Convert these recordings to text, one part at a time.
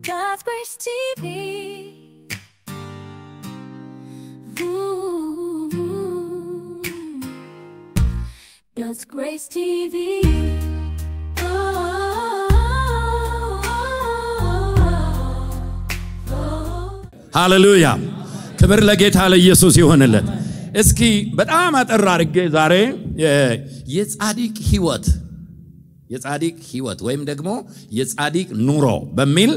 God's Grace TV. Ooh, God's Grace TV. ሃሌሉያ ክብር ለጌታ ለኢየሱስ ይሁንለት። እስኪ በጣም አጠር አድርጌ ዛሬ የጻድቅ ህይወት ወይም ደግሞ የጻድቅ ኑሮ በሚል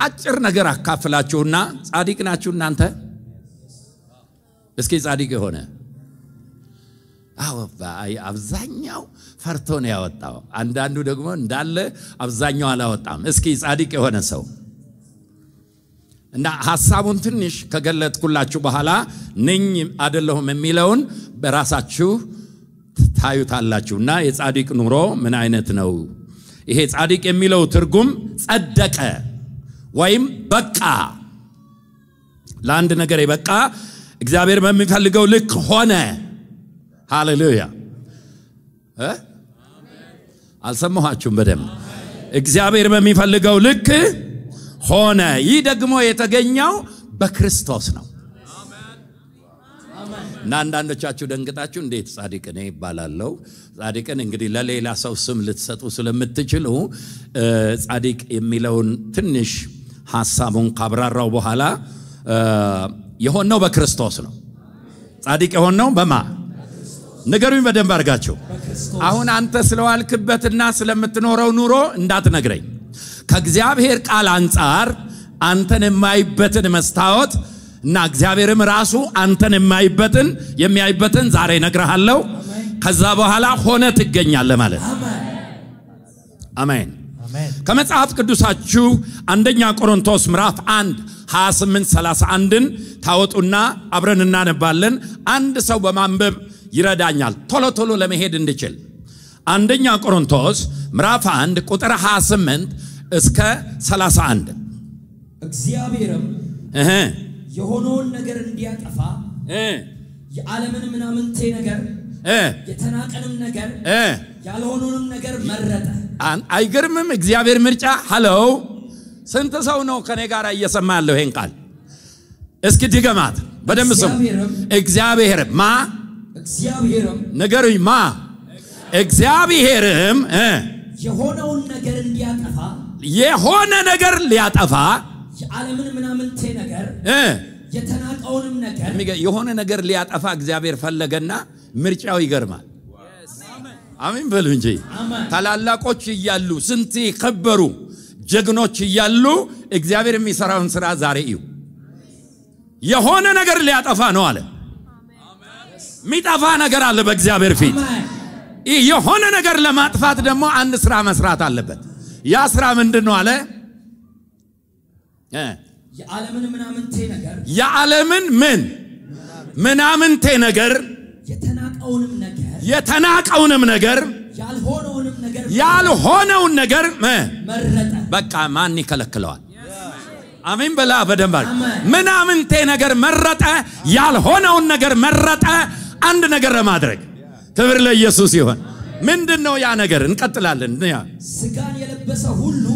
አጭር ነገር አካፍላችሁና ጻድቅ ናችሁ እናንተ? እስኪ ጻድቅ የሆነ አብዛኛው ፈርቶ ነው ያወጣው። አንዳንዱ ደግሞ እንዳለ አብዛኛው አላወጣም። እስኪ ጻድቅ የሆነ ሰው እና ሐሳቡን ትንሽ ከገለጥኩላችሁ በኋላ ነኝ አይደለሁም የሚለውን በራሳችሁ ታዩታላችሁና የጻድቅ ኑሮ ምን አይነት ነው? ይሄ ጻድቅ የሚለው ትርጉም ጸደቀ ወይም በቃ፣ ለአንድ ነገር የበቃ እግዚአብሔር በሚፈልገው ልክ ሆነ። ሃሌሉያ አልሰማችሁም? በደም እግዚአብሔር በሚፈልገው ልክ ሆነ። ይህ ደግሞ የተገኘው በክርስቶስ ነው። እና አንዳንዶቻችሁ ደንግጣችሁ እንዴት ጻድቅ ነኝ ይባላልው? ጻድቅን እንግዲህ ለሌላ ሰው ስም ልትሰጡ ስለምትችሉ ጻድቅ የሚለውን ትንሽ ሐሳቡን ካብራራው በኋላ የሆነው በክርስቶስ ነው። ጻድቅ የሆነው በማ ነገሩን በደንብ አድርጋችሁ አሁን አንተ ስለዋልክበትና ስለምትኖረው ኑሮ እንዳትነግረኝ። ከእግዚአብሔር ቃል አንፃር አንተን የማይበትን መስታወት እና እግዚአብሔርም ራሱ አንተን የሚያይበትን ዛሬ ነግረሃለሁ። ከዛ በኋላ ሆነ ትገኛለህ ማለት ነው። አሜን። ከመጽሐፍ ቅዱሳችሁ አንደኛ ቆሮንቶስ ምዕራፍ 1 28-31ን ታወጡና አብረን እናነባለን። አንድ ሰው በማንበብ ይረዳኛል ቶሎ ቶሎ ለመሄድ እንድችል። አንደኛ ቆሮንቶስ ምዕራፍ 1 ቁጥር 28 እስከ 31 እግዚአብሔርም የሆነውን ነገር እንዲያጠፋ የዓለምን ምናምንቴ ነገር የተናቀንም ነገር ያልሆነውንም ነገር መረጠ። አይገርምም? እግዚአብሔር ምርጫ። ሃሎ ስንት ሰው ነው ከኔ ጋር እየሰማ ያለው ይሄን ቃል? እስኪ ድገማት በደንብ ስሙ። እግዚአብሔርም ማ እግዚአብሔርም ነገሩኝ ማ እግዚአብሔርም የሆነውን ነገር እንዲያጠፋ የሆነ ነገር ሊያጠፋ የዓለምን ምናምንቴ ነገር የተናቀውንም ነገር የሆነ ነገር ሊያጠፋ እግዚአብሔር ፈለገና ምርጫው ይገርማል። አሜን በሉ እንጂ። ታላላቆች ይያሉ ስንት ይከበሩ ጀግኖች ይያሉ እግዚአብሔር የሚሰራውን ስራ ዛሬ እዩ። የሆነ ነገር ሊያጠፋ ነው አለ። ሚጠፋ ነገር አለ በእግዚአብሔር ፊት። የሆነ ነገር ለማጥፋት ደግሞ አንድ ስራ መስራት አለበት። ያ ስራ ምንድነው አለ? የዓለምን ምናምንቴ ነገር የተናቀውንም ነገር ያልሆነውን ነገር መረጠ። በቃ ማን ይከለክለዋል? አሜን በላ በደንብ። ምናምንቴ ነገር መረጠ፣ ያልሆነውን ነገር መረጠ። አንድ ነገር ለማድረግ ክብር ለኢየሱስ ይሁን። ምንድነው ያ ነገር? እንቀጥላለን።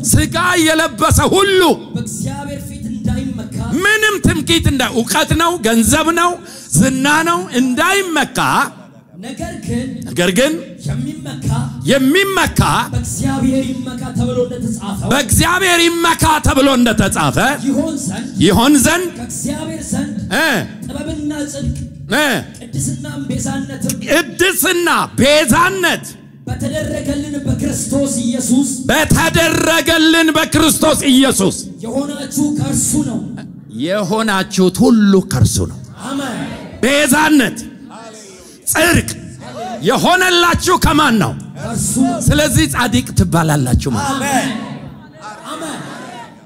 ስጋ የለበሰ ሁሉ በእግዚአብሔር ፊት እንዳይመካ ምንም ትምክህት ዕውቀት ነው፣ ገንዘብ ነው፣ ዝና ነው እንዳይመካ፣ ነገር ግን የሚመካ በእግዚአብሔር ይመካ ተብሎ እንደተጻፈ ይሆን ዘንድ ከእግዚአብሔር ዘንድ ጥበብና ጽድቅ ቅድስና ቤዛነት በተደረገልን በክርስቶስ ኢየሱስ የሆናችሁት ሁሉ ከርሱ ነው። አሜን። ቤዛነት ጽድቅ የሆነላችሁ ከማን ነው? ስለዚህ ጻድቅ ትባላላችሁ ማለት። አሜን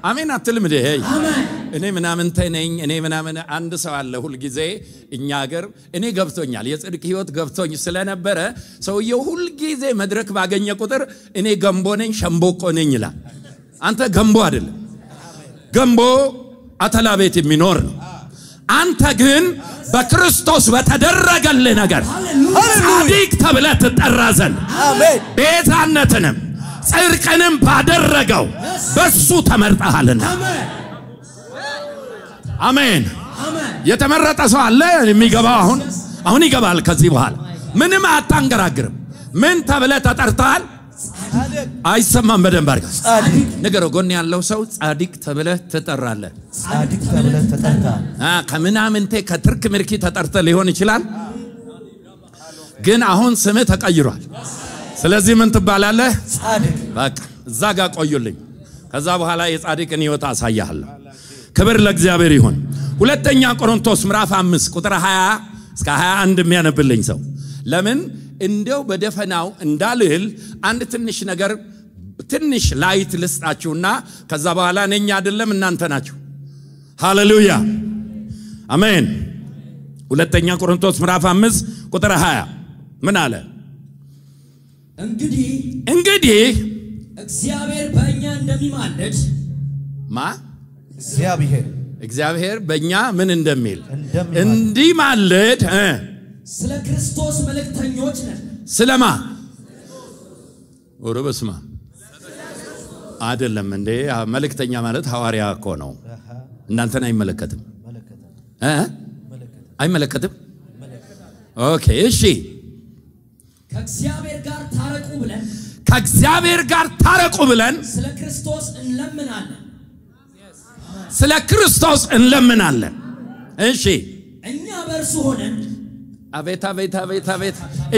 አሜን አትልም እንዴ? እኔ ምናምን ተነኝ እኔ ምናምን አንድ ሰው አለ ሁሉ ጊዜ እኛ ሀገር እኔ ገብቶኛል የጽድቅ ህይወት ገብቶኝ ስለነበረ ሰውየው ሁሉ ጊዜ መድረክ ባገኘ ቁጥር እኔ ገንቦ ነኝ ሸምቦቆ ነኝ ይላል። አንተ ገንቦ አይደለም፣ ገንቦ አተላ ቤት የሚኖር ነው። አንተ ግን በክርስቶስ በተደረገልህ ነገር ጻድቅ ተብለህ ትጠራ ዘንድ ቤዛነትንም ጽድቅንም ባደረገው በሱ ተመርጠሃልና አሜን የተመረጠ ሰው አለ የሚገባው አሁን ይገባል ከዚህ በኋላ ምንም አታንገራግርም ምን ተብለ ተጠርተሃል አይሰማም በደንብ አድርጋ ነገረው ጎን ያለው ሰው ጻድቅ ተብለ ተጠራለህ ጻድቅ ተብለ ተጠርተሃል ከምናምንቴ ከትርክ ምርኪ ተጠርተ ሊሆን ይችላል ግን አሁን ስምህ ተቀይሯል ስለዚህ ምን ትባላለህ ጻድቅ በቃ እዛ ጋር ቆዩልኝ ከዛ በኋላ የጻድቅን ሕይወት አሳያለሁ ክብር ለእግዚአብሔር ይሁን ሁለተኛ ቆሮንቶስ ምዕራፍ 5 ቁጥር 20 እስከ 21 የሚያነብልኝ ሰው ለምን እንደው በደፈናው እንዳልል አንድ ትንሽ ነገር ትንሽ ላይት ልስጣችሁና ከዛ በኋላ ነኛ አይደለም እናንተ ናችሁ ሃሌሉያ አሜን ሁለተኛ ቆሮንቶስ ምዕራፍ 5 ቁጥር 20 ምን አለ እንግዲህ እግዚአብሔር በእኛ እንደሚማልድ እግዚአብሔር በእኛ ምን እንደሚል እንዲማልድ ስለ ክርስቶስ መልእክተኞች ነን ስለማ ወረበስማ አይደለም እንዴ መልእክተኛ ማለት ሐዋርያ እኮ ነው እናንተን አይመለከትም አይመለከትም ኦኬ እሺ ከእግዚአብሔር ጋር ታረቁ ብለን ስለ ክርስቶስ እንለምናለን እሺ እኛ በእርሱ ሆነን አቤት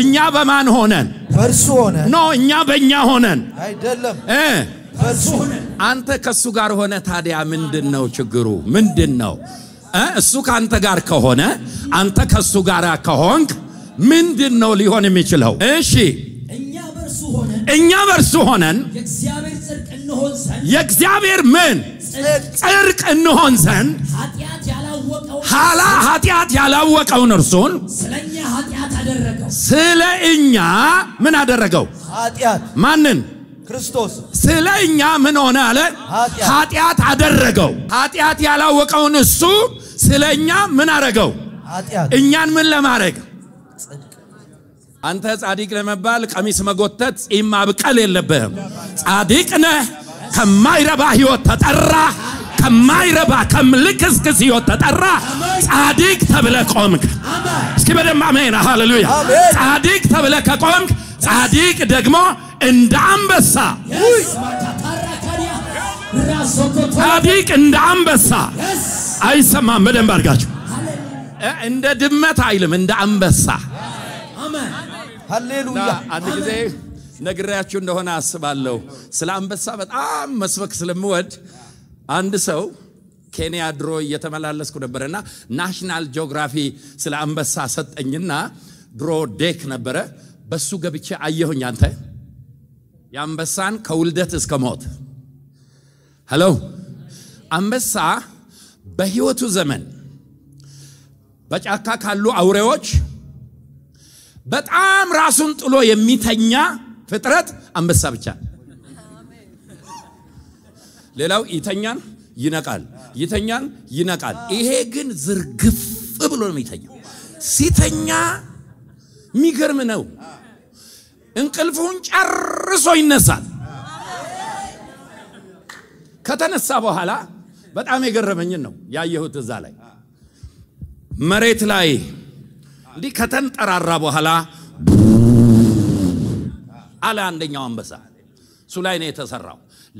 እኛ በማን ሆነን በእርሱ ሆነን ኖ እኛ በእኛ ሆነን አይደለም በእርሱ ሆነን አንተ ከሱ ጋር ሆነ ታዲያ ምንድነው ችግሩ ምንድነው እሱ ካንተ ጋር ከሆነ አንተ ከሱ ጋር ከሆንክ ምንድነው ሊሆን የሚችለው እሺ እኛ በእርሱ ሆነን የእግዚአብሔር ምን ጽድቅ እንሆን ዘንድ ኃጢአት ያላወቀውን እርሱን ስለ እኛ ምን አደረገው ኃጢአት ማንን ክርስቶስ ስለ እኛ ምን ሆነ አለ ኃጢአት አደረገው ኃጢአት ያላወቀውን እሱ ስለ እኛ ምን አደረገው እኛን ምን ለማድረግ አንተ ጻድቅ ለመባል ቀሚስ መጎተት ጺም ማብቀል የለብህም ጻድቅ ነህ ከማይረባ ሕይወት ተጠራ ከማይረባ ከምልክስክስ ሕይወት ተጠራ ጻድቅ ተብለ ቆምክ እስኪ በደም አሜን ሃሌሉያ ጻድቅ ተብለ ከቆምክ ጻድቅ ደግሞ እንደ አንበሳ ጻድቅ እንደ አንበሳ አይሰማም በደንብ አድርጋችሁ እንደ ድመት አይልም እንደ አንበሳ አሜን ሃሌሉያ አንድ ጊዜ ነግራችሁ እንደሆነ አስባለሁ ስለ አንበሳ በጣም መስበክ ስለምወድ አንድ ሰው ኬንያ ድሮ እየተመላለስኩ ነበርና ናሽናል ጂኦግራፊ ስለ አንበሳ ሰጠኝና ድሮ ዴክ ነበረ በሱ ገብቼ አየሁኝ አንተ የአንበሳን ከውልደት እስከ ሞት ሄሎ አንበሳ በህይወቱ ዘመን በጫካ ካሉ አውሬዎች በጣም ራሱን ጥሎ የሚተኛ ፍጥረት አንበሳ ብቻ ሌላው ይተኛን ይነቃል ይሄ ግን ዝርግፍ ብሎ ነው የሚተኛው ሲተኛ የሚገርም ነው እንቅልፉን ጨርሶ ይነሳል ከተነሳ በኋላ በጣም የገረመኝ ነው ያየሁት እዛ ላይ መሬት ላይ እንዲ ከተንጠራራ በኋላ አለ አንደኛው አንበሳ እሱ ላይ ነው የተሰራው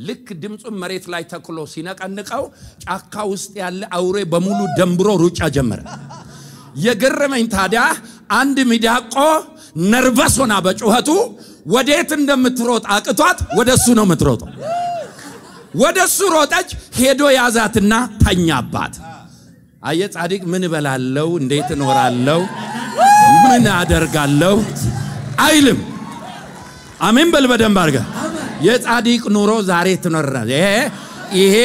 ልክ ድምጹን መሬት ላይ ተክሎ ሲነቀንቀው ጫካ ውስጥ ያለ አውሬ በሙሉ ደምብሮ ሩጫ ጀመረ የገረመኝ ታዲያ አንድ ሚዳቆ ነርቨስ ሆና በጩኸቱ ወዴት እንደምትሮጥ አቅቷት ወደሱ ነው የምትሮጠው ወደሱ ሮጠች ሄዶ ያዛትና ተኛባት አየ ጻድቅ ምን በላለው እንዴት እኖራለው ምን አደርጋለው አይልም አሜን በል በደንብ አርጋ የጻድቅ ኑሮ ዛሬ ትኖርና ይሄ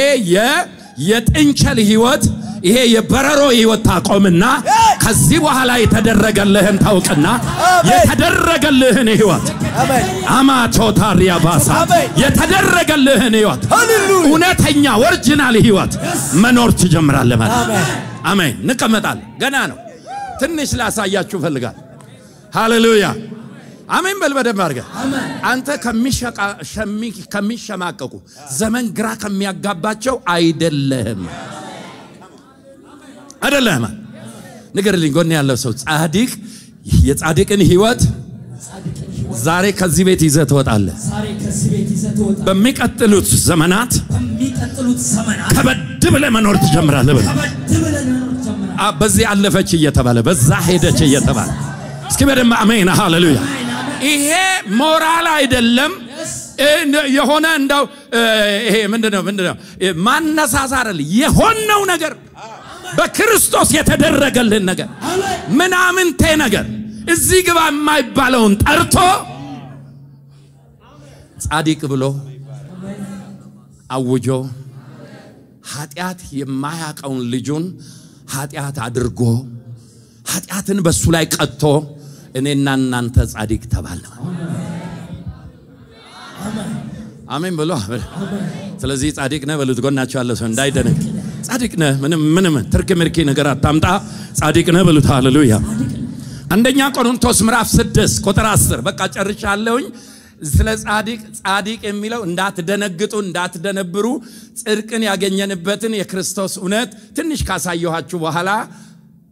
የጥንቸል ህይወት ይሄ የበረሮ ህይወት ታቆምና ከዚህ በኋላ የተደረገልህን ታውቅና የተደረገልህን ህይወት አማቾታሪያ ባሳ የተደረገልህን ህይወት እውነተኛ ኦሪጂናል ህይወት መኖር ትጀምራለህ ማለት አሜን እንቀመጣለን ገና ነው ትንሽ ላሳያችሁ ፈልጋለሁ ሃሌሉያ አሜን በል በደንብ አድርገህ አንተ ከሚሸማቀቁ ዘመን ግራ ከሚያጋባቸው አይደለህም ንገርልኝ ጎን ያለው ሰው ጻድቅ የጻድቅን ህይወት ዛሬ ከዚህ ቤት ይዘህ ትወጣለህ በሚቀጥሉት ዘመናት ከበድ ብለህ መኖር ትጀምራለህ በዚህ አለፈች እየተባለ በዛ ሄደች እየተባለ እስኪ በደንብ አሜን ሃሌሉያ ይሄ ሞራል አይደለም የሆነ እንደው ይሄ ምንድነው ማነሳሳር የሆነው ነገር በክርስቶስ የተደረገልን ነገር ምናምንቴ ነገር እዚህ ግባ የማይባለውን ጠርቶ ጻድቅ ብሎ አውጆ ኃጢአት የማያቀውን ልጁን ኃጢአት አድርጎ ኃጢአትን በሱ ላይ ቀጥቶ እኔና እናንተ ጻድቅ ተባልን አሜን ብሎ ስለዚህ ጻድቅ ነህ በሉት ጎናችሁ ያለው ሰው እንዳይደነቅ ጻድቅ ነህ ምንም ትርክምርኪ ነገር አታምጣ ጻድቅ ነህ በሉት ሃሌሉያ አንደኛ ቆሮንቶስ ምዕራፍ 6 ቁጥር 10 በቃ ጨርሻለሁኝ ስለ ጻድቅ የሚለው እንዳትደነግጡ እንዳትደነብሩ ጽድቅን ያገኘንበትን የክርስቶስ እውነት ትንሽ ካሳየኋችሁ በኋላ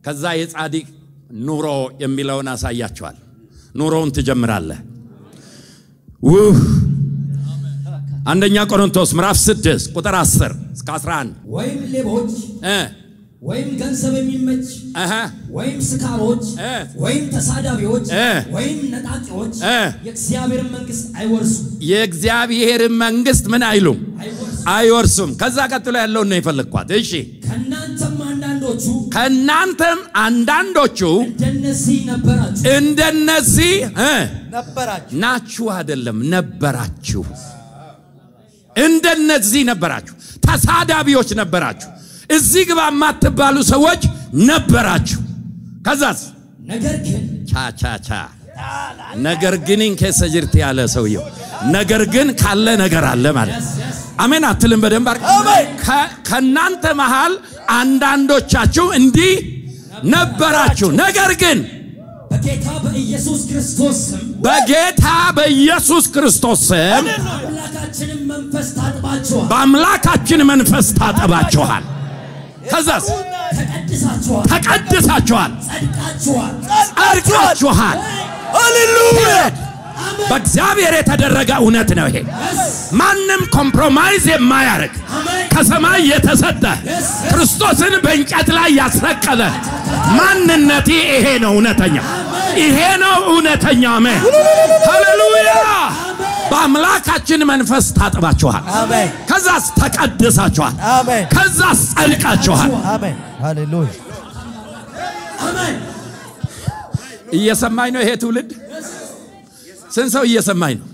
ከዛ የጻድቅ ኑሮ የሚለውን አሳያችኋል ኑሮውን ትጀምራለህ አንደኛ ቆሮንቶስ ምዕራፍ 6 ቁጥር 10 እስከ 11 ወይም ሌቦች ወይም ገንዘብ የሚመች ወይም ስካሮች ወይም ተሳዳቢዎች ወይም ነጣቂዎች የእግዚአብሔርን መንግስት አይወርሱም የእግዚአብሔርን መንግስት ምን አይሉም አይወርሱም ከዛ ቀጥሎ ያለው ነው የፈለኳት እሺ ከናንተም አንዳንዶቹ እንደነዚህ ነበራችሁ ናችሁ አይደለም ነበራችሁ እንደነዚህ ነበራችሁ ተሳዳቢዎች ነበራችሁ እዚህ ግባ ማትባሉ ሰዎች ነበራችሁ ከዛስ ነገር ግን ከሰጅርት ያለ ሰውየው ነገር ግን ካለ ነገር አለ ማለት አሜን አትልም በደንብ ከናንተ መሃል አንዳንዶቻችሁ እንዲህ ነበራችሁ ነገር ግን በጌታ በኢየሱስ ክርስቶስ ስም በአምላካችን መንፈስ ታጠባችኋል ከዛስ ተቀድሳችኋል ጸድቃችኋል ሃሌሉያ በእግዚአብሔር የተደረገ እውነት ነው ይሄ ማንም ኮምፕሮማይዝ የማያደርግ ከሰማይ የተሰጠ ክርስቶስን በእንጨት ላይ ያስረቀለ ማንነቴ ይሄ ነው እውነተኛ ይሄ ነው እውነተኛ አሜን ሃሌሉያ በአምላካችን መንፈስ ታጥባችኋል አሜን ከዛስ ተቀድሳችኋል አሜን ከዛስ ጸድቃችኋል አሜን ሃሌሉያ አሜን እየሰማኝ ነው ይሄ ትውልድ ስንሰው እየሰማኝ ነው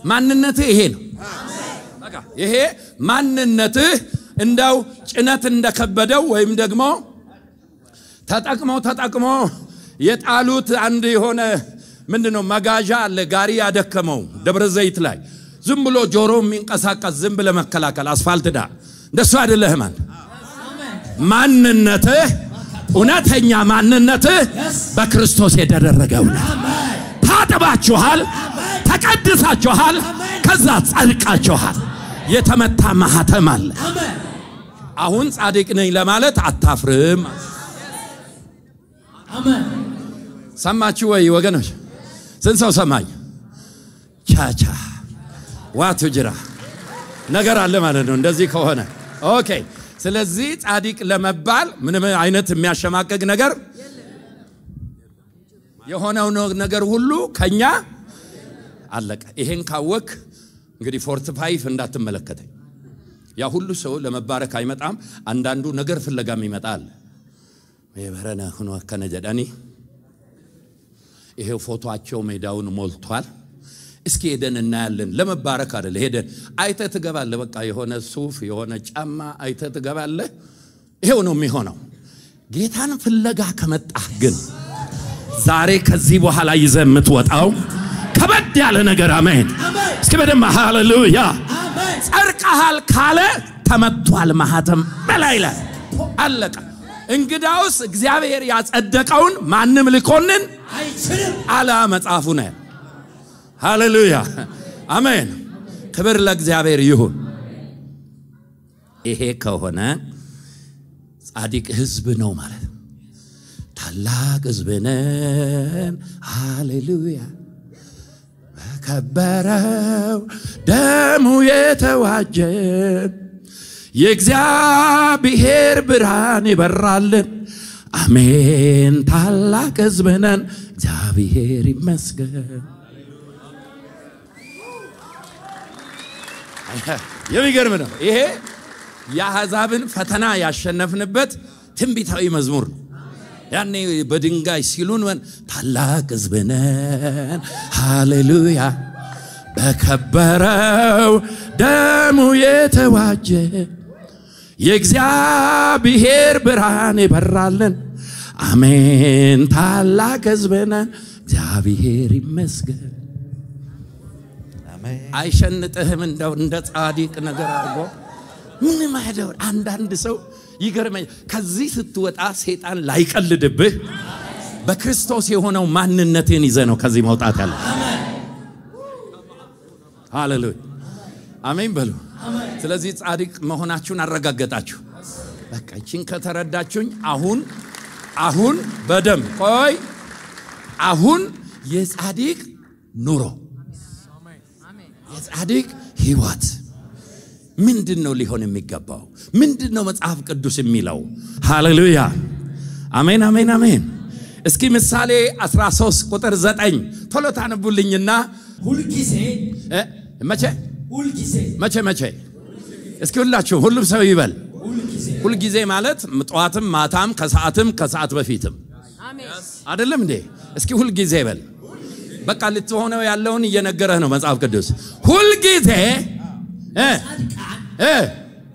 ማንነትህ ይሄ ነው በቃ ይሄ ማንነትህ እንደው ጭነት እንደከበደው ወይም ደግሞ ተጠቅሞ የጣሉት አንድ የሆነ ምንድነው መጋዣ አለ ጋሪ ያደከመው ደብረ ዘይት ላይ ዝም ብሎ ጆሮ የሚንቀሳቀስ ዝም ብለ መከላከል አስፋልት ዳ እንደሱ አይደለህም ማንነትህ እውነተኛ ማንነትህ በክርስቶስ የተደረገው ነው ታጥባችኋል ተቀድሳችኋል ከዛ ጸድቃችኋል የተመታ ማህተም አለ አሁን ጻድቅ ነኝ ለማለት አታፍርም አሜን ሰማችሁ ወይ ወገኖች ስንሰው ሰማኝ ቻቻ ዋቱ ጅራ ነገር አለ ማለት ነው እንደዚህ ከሆነ ኦኬ ስለዚህ ጻድቅ ለመባል ምንም አይነት የሚያሸማቀቅ ነገር የሆነው ነገር ሁሉ ከኛ አለቀ ይሄን ካወክ እንግዲህ 45 እንዳትመለከተኝ ያ ሁሉ ሰው ለመባረክ አይመጣም አንዳንዱ ነገር ፍለጋም ይመጣል የበረና ሆኖ ከነጀዳኒ ይሄ ፎቶአቸው ሜዳውን ሞልቷል እስኪ ሄደን እናያለን ለመባረክ አይደል ሄደን አይተ ትገባለ በቃ የሆነ ሱፍ የሆነ ጫማ አይተ ትገባለ ይሄው ነው የሚሆነው ጌታን ፍለጋ ከመጣህ ግን ዛሬ ከዚህ በኋላ ይዘምት ወጣው ከበድ ያለ ነገር አሜን እስኪ በደም ሃሌሉያ አሜን ጸርቀሃል ካለ ተመቷል ማህተም በላይላ አለቀ እንግዳውስ እግዚአብሔር ያጸደቀውን ማንም ሊኮንን አይችልም አላ መጻፉ ነው ሃሌሉያ አሜን ክብር ለእግዚአብሔር ይሁን ይሄ ከሆነ ጻድቅ ሕዝብ ነው ማለት ታላቅ ሕዝብ ነን ሃሌሉያ በከበረው ደሙ የተዋጀን የእግዚአብሔር ብርሃን ይበራልን አሜን ታላቅ ሕዝብ ነን እግዚአብሔር ይመስገን የሚገርም ነው ይሄ የአሕዛብን ፈተና ያሸነፍንበት ትንቢታዊ መዝሙር ነው ያኔ በድንጋይ ሲሉን ታላቅ ሕዝብ ነን ሃሌሉያ በከበረው ደሙ የተዋጀ የእግዚአብሔር ብርሃን ይበራልን አሜን ታላቅ ሕዝብ ነን እግዚአብሔር ይመስገን አሜን አይሸንጥህም እንደው እንደ ጻድቅ ነገር አድርጎ ምን ማይደው አንዳንድ ሰው ይገርመኝ ከዚህ ስትወጣ ሰይጣን ላይቀልድብህ በክርስቶስ የሆነው ማንነትን ይዘ ነው ከዚህ መውጣት ያለ አሜን ሃሌሉያ አሜን በሉ ስለዚህ ጻድቅ መሆናችሁን አረጋግጣችሁ በቃ እቺን ከተረዳችሁኝ አሁን በደም ቆይ አሁን የጻድቅ ኑሮ የጻድቅ ሕይወት ምንድነው ሊሆን የሚገባው ምንድነው መጽሐፍ ቅዱስ የሚለው ሃሌሉያ አሜን አሜን አሜን እስኪ ምሳሌ 13 ቁጥር 9 ቶሎ ታነቡልኝና ሁሉ ጊዜ መቼ እስኪ ሁላችሁ ሁሉም ሰው ይበል ሁሉ ጊዜ ማለት ጠዋትም ማታም ከሰዓት በፊትም አሜን አይደለም እንዴ እስኪ ሁሉ ጊዜ ይበል በቃ ልትሆነው ያለውን እየነገረህ ነው መጽሐፍ ቅዱስ ሁሉ ጊዜ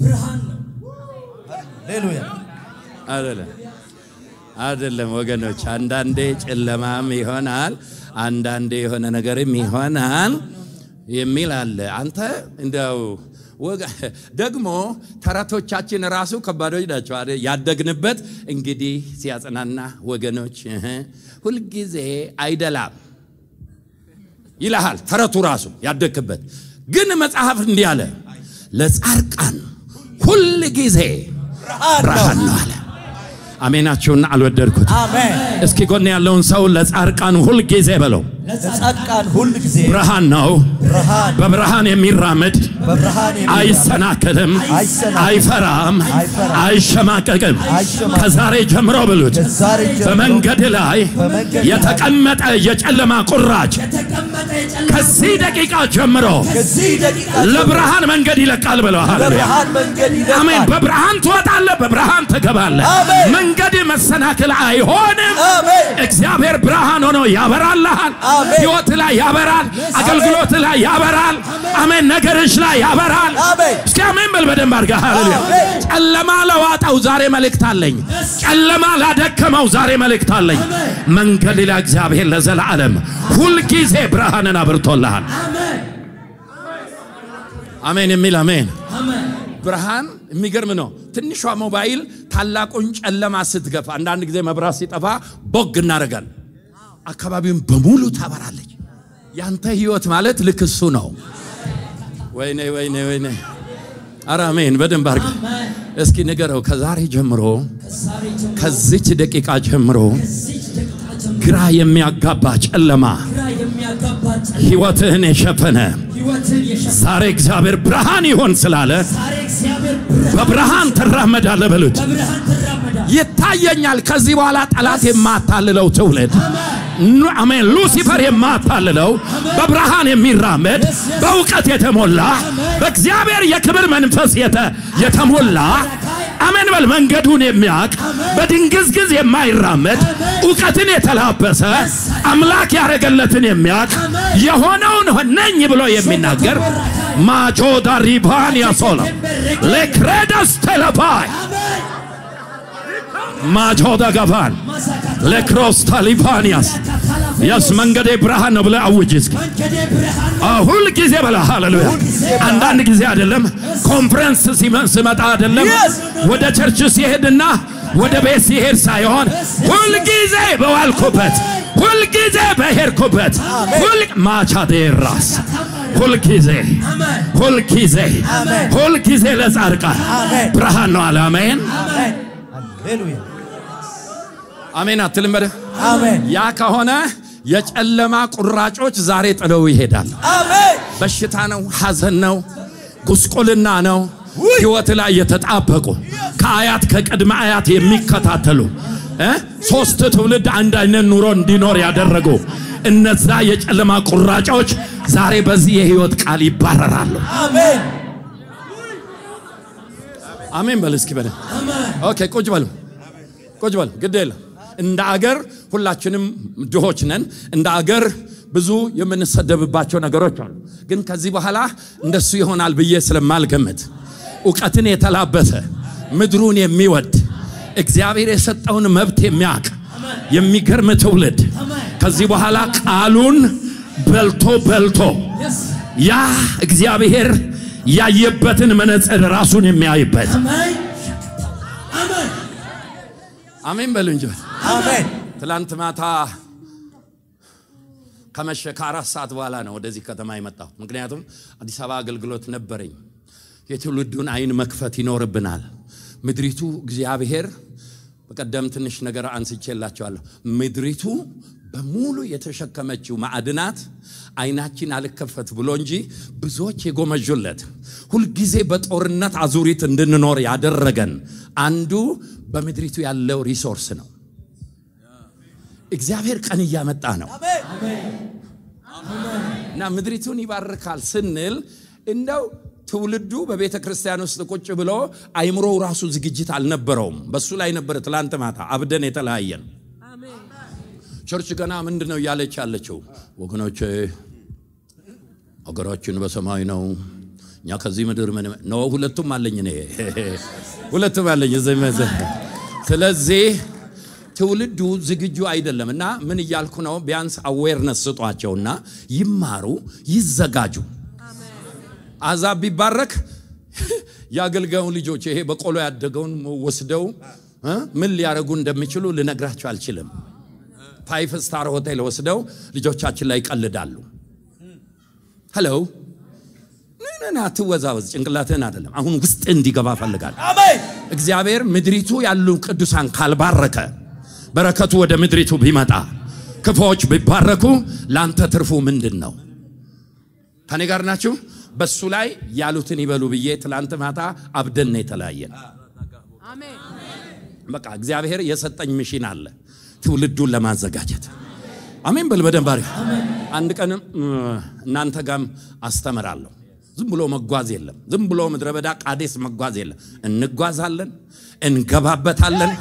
ብርሃን ነው ሃሌሉያ አይደለም ወገኖች አንዳንዴ ጨለማም ይሆናል አንዳንዴ የሆነ ነገርም ይሆናል የሚል አለ አንተ እንደው ደግሞ ተራቶቻችን ራሱ ከባዶች ናቸው አይደል ያደግንበት እንግዲህ ሲያጽናና ወገኖች ሁሉ ጊዜ አይደላም ይላል ተራቱ ራሱ ያደግበት ግን መጽሐፍ እንዲህ አለ ለጻድቃን ሁሉ ጊዜ ብርሃን ነው አለ አሜናችሁን አልወደድኩት አሜን እስኪ ጎን ያለውን ሰው ለጻድቃን ሁሉ ጊዜ በለው ለጻድቃን ሁሉ ጊዜ ብርሃን ነው በብርሃን የሚራመድ አይሰናከልም አይፈራም አይሸማቀቅም ከዛሬ ጀምሮ ብሉት በመንገድ ላይ የተቀመጠ የጨለማ ቁራጭ ከዚህ ደቂቃ ጀምሮ ለብርሃን መንገድ ይለቃል ብለው አሜን በብርሃን ትወጣለህ በብርሃን ትገባለህ መንገድ መሰናከል አይሆንም እግዚአብሔር ብርሃን ሆኖ ያበራልሃል ሕይወት ላይ ያበራል አገልግሎት ላይ ያበራል አሜን ነገርሽ ላይ ያበራል እስኪ አሜን በል በደንብ አድርገህ ሃሌሉያ ጨለማ ለዋጣው ዛሬ መልእክት አለኝ ጨለማ ላደከመው ዛሬ መልእክት አለኝ መንገድ ላይ እግዚአብሔር ለዘላለም ሁሉ ጊዜ ብርሃንን አብርቶልሃል አሜን የሚል አሜን ብርሃን የሚገርም ነው ትንሿ ሞባይል ታላቁን ጨለማ ስትገፋ አንዳንድ ጊዜ መብራት ሲጠፋ ቦግ እናረጋል አካባቢውን በሙሉ ታበራለች ያንተ ሕይወት ማለት ልክሱ ነው ወይኔ አራሜን በደንብ አርግ እስኪ ንገረው ከዛሬ ጀምሮ ከዚች ደቂቃ ጀምሮ ግራ የሚያጋባ ጨለማ ሕይወትህን የሸፈነ ዛሬ እግዚአብሔር ብርሃን ይሆን ስላለ በብርሃን ተራመዳለህ በሉት ይታየኛል ከዚህ በኋላ ጠላት የማታልለው ትውልድ አሜን ሉሲፈር የማታልለው በብርሃን የሚራመድ በእውቀት የተሞላ በእግዚአብሔር የክብር መንፈስ የተሞላ አሜን በል መንገዱን የሚያቅ በድንግዝግዝ የማይራመድ ዕውቀትን የተላበሰ አምላክ ያረገለትን የሚያቅ የሆነውን ነኝ ብሎ የሚናገር ማጆ ዳሪባን ያሶላ ለክሬዳስ ተለፋይ ማጆ ዳጋባን ለክሮስ ታሊባንያስ ያስ መንገዴ ብርሃን ነው ብለ አውጅስ ሁሉ ጊዜ በላ ሃሌሉያ አንዳንድ ጊዜ አይደለም ኮንፈረንስ ሲመጣ አይደለም ወደ ቸርች ሲሄድና ወደ ቤት ሲሄድ ሳይሆን ሁሉ ጊዜ በዋልኩበት ሁል ጊዜ በሄድኩበት ሁል ማቻዴራስ ሁል ጊዜ ለጻድቃን ብርሃን ነው አለ አሜን ሃሌሉያ አሜን አትልም በደ አሜን ያ ከሆነ የጨለማ ቁራጮች ዛሬ ጥለው ይሄዳል አሜን በሽታ ነው ሐዘን ነው ጉስቁልና ነው ህይወት ላይ የተጣበቁ ከአያት ከቅድመ አያት የሚከታተሉ ሶስት ትውልድ አንድ አይነት ኑሮ እንዲኖር ያደረጉ እነዛ የጨለማ ቁራጮች ዛሬ በዚህ የህይወት ቃል ይባረራሉ አሜን አሜን በል እስኪ በል ኦኬ ቁጭ በል ግዴለ እንደ አገር ሁላችንም ድሆች ነን እንደ አገር ብዙ የምንሰደብባቸው ነገሮች አሉ ግን ከዚህ በኋላ እንደሱ ይሆናል ብዬ ስለማልገመት ዕውቀትን የተላበሰ ምድሩን የሚወድ እግዚአብሔር የሰጠውን መብት የሚያውቅ የሚገርም ትውልድ ከዚህ በኋላ ቃሉን በልቶ ያ እግዚአብሔር ያየበትን መነጽር ራሱን የሚያይበት አሜን በሉ እንጂ አሜን ትላንት ማታ ከመሸ ከ4 ሰዓት በኋላ ነው ወደዚህ ከተማ የመጣው ምክንያቱም አዲስ አበባ አገልግሎት ነበርኝ የትውልዱን አይን መክፈት ይኖርብናል ምድሪቱ እግዚአብሔር በቀደም ትንሽ ነገር አንስቼላችኋለሁ ምድሪቱ በሙሉ የተሸከመችው ማዕድናት አይናችን አልከፈት ብሎ እንጂ ብዙዎች የጎመጁለት ሁሉ ጊዜ በጦርነት አዙሪት እንድንኖር ያደረገን አንዱ በምድሪቱ ያለው ሪሶርስ ነው እግዚአብሔር ቀን ያመጣ ነው እና ምድሪቱን ይባርካል ስንል እንደው ትውልዱ በቤተ ክርስቲያን ውስጥ ቁጭ ብሎ አይምሮው ራሱ ዝግጅት አልነበረውም በሱ ላይ ነበር ትላንት ማታ አብደን የተለያየን ቸርች ገና ምንድነው ያለች ያለችው ወገኖቼ አገራችን በሰማይ ነው እኛ ከዚህ ምድር ምን ነው ሁለቱም አለኝ ስለዚህ ትውልዱ ዝግጁ አይደለምና ምን ይያልኩ ነው ቢያንስ አዌርነስ ስጧቸውና ይማሩ ይዘጋጁ አዛብ ቢባረክ ያገልጋዩ ልጆች ይሄ በቆሎ ያደገውን ወስደው ምን ሊያረጉ እንደሚችሉ ልነግራቸው አልችልም 5 ስታር ሆቴል ወስደው ልጆቻችን ላይ ቀልዳሉ ሄሎ ነና ተወዛወዝ ጭንቅላትን አይደለም አሁን ውስጥ እንዲገባ ፈልጋል አሜን እግዚአብሔር ምድሪቱ ያሉ ቅዱሳን ካልባረከ በረከቱ ወደ ምድሪቱ ቢመጣ ክፎች ቢባረኩ ላንተ ትርፉ ምንድነው ታኔ ጋር ናችሁ በሱ ላይ ያሉትን ይበሉ ብዬ ትላንት ማታ አብደን የተለያየን አሜን በቃ እግዚአብሔር የሰጠኝ ሚሽን አለ ትውልዱን ለማዘጋጀት አሜን በልበደንባሪ አንድ ቀን እናንተ ጋም አስተምራለሁ ዝም ብሎ መጓዝ የለም ዝም ብሎ ምድረበዳ ቃዴስ መጓዝ የለም እንጓዛለን እንገባበታለን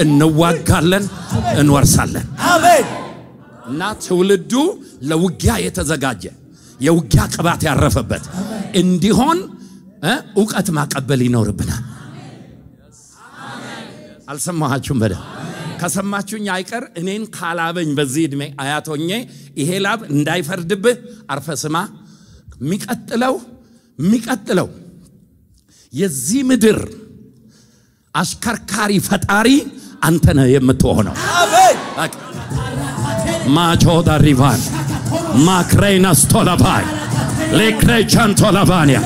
እንዋጋለን እንወርሳለን አሜን እና ትውልዱ ለውጊያ የተዘጋጀ የውጊያ ቅባት ያረፈበት እንዲሆን ዕውቀት ማቀበል ይኖርብናል አልሰማችሁም በደ ከሰማችሁኝ አይቀር እኔን ካላበኝ በዚህ እድሜ አያቶኜ ይሄ ላብ እንዳይፈርድብህ አርፈስማ ሚቀጥለው የዚህ ምድር አሽከርካሪ ፈጣሪ አንተ ነህ የምትሆነው አሜን ማቾዳ ሪቫን ማክሬናስ ቶላባይ ለክሬቻን ቶላባኒያ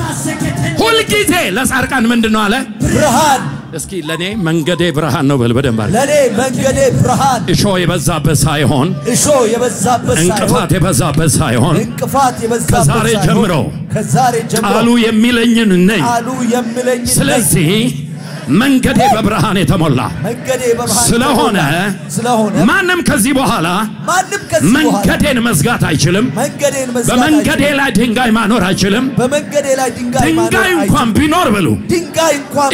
ሁሉ ጊዜ ለጻድቃን ምንድነው አለ ብርሃን እስኪ ለኔ መንገዴ ብርሃን ነው በልበደም ባለ ለኔ መንገዴ ብርሃን እሾ የበዛበት ሳይሆን እንቅፋት የበዛበት ሳይሆን ከዛሬ ጀምሮ ቃሉ የሚለኝን ነኝ ስለዚህ መንገዴ በብርሃን የተሞላ ስለሆነ ማንም ከዚህ በኋላ መንገዴን መዝጋት አይችልም በመንገዴ ላይ ድንጋይ ማኖር አይችልም ድንጋይ እንኳን ቢኖር ብሉ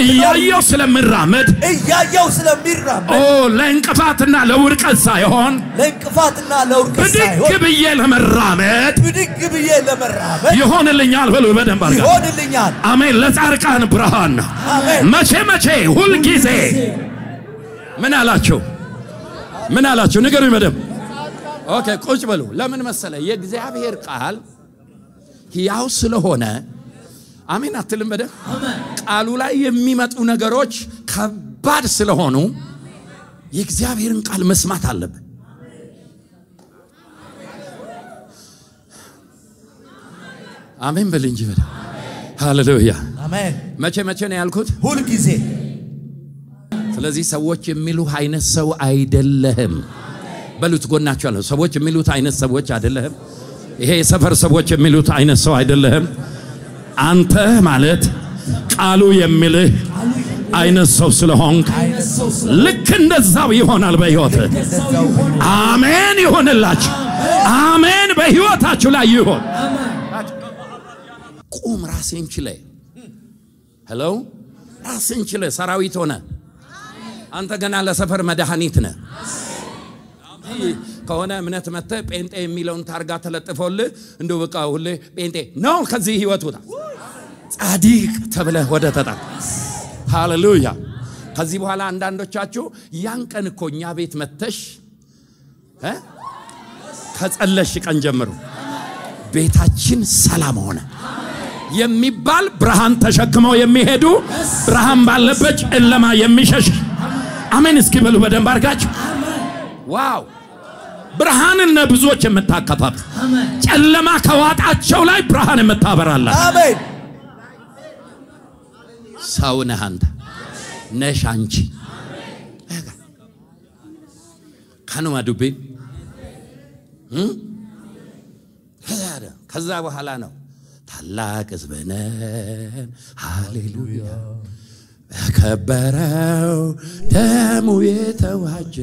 እያየው ስለምራመድ ኦ ለእንቅፋትና ለውድቀት ሳይሆን ብድግ ብዬ ለመራመድ ይሆንልኛል ብሉ በደንብ አርጋ አሜን ለጻድቃን ብርሃን መቼ ሁሉ ጊዜ ምን አላችሁ ንገሩኝ መደም ኦኬ ቁጭ በሉ ለምን መሰለ የእግዚአብሔር ቃል ሕያው ስለሆነ አሜን አትልም በደም ቃሉ ላይ የሚመጡ ነገሮች ከባድ ስለሆኑ የእግዚአብሔርን ቃል መስማት አለብን አሜን በል እንጂ በል ሃሌሉያ አሜን መቼ ነው ያልኩት ሁሉ ጊዜ ስለዚህ ሰዎች የሚሉህ አይነት ሰው አይደለህም በሉት ጎናችሁ አለ ሰዎች የሚሉት አይነት ሰዎች አይደለህም ይሄ የሰፈር ሰዎች የሚሉት አይነት ሰው አይደለህም አንተ ማለት ቃሉ የሚልህ አይነት ሰው ስለሆንክ ልክ እንደዛው ይሆናል በህይወት አሜን ይሆንላችሁ አሜን በህይወታችሁ ላይ ይሆን ቁም ራስን ችለ ሄሎ ራስን ችለ ሰራዊት ሆነ አንተ ገና ለሰፈር መድኃኒት ነህ ከሆነ እምነት መተ ጴንጤ የሚለውን ታርጋ ተለጥፎልህ እንደው በቃ ሁሌ ጴንጤ ነው ከዚህ ህይወት ወጣ ጻድቅ ተብለህ ወደ ተጣ ሃሌሉያ ከዚህ በኋላ አንዳንዶቻችሁ ያን ቀን እኮ እኛ ቤት መተሽ ከጸለሽ ቀን ጀምሮ ቤታችን ሰላም ሆነ የሚባል ብርሃን ተሸክመው የሚሄዱ ብርሃን ባለበት ጨለማ የሚሸሽ አሜን እስኪ በሉ በደንብ አርጋችሁ ዋው ብርሃንና ብዙዎች የምታከፋፍ ጨለማ ከዋጣቸው ላይ ብርሃን የምታበራላ አሜን ሰው ነህ አንተ ነሽ አንቺ ካኑ ማዱቤ ከዛ በኋላ ነው ታላቅ ሕዝብነን ሃሌሉያ ከበረው ደሙ የተዋጀ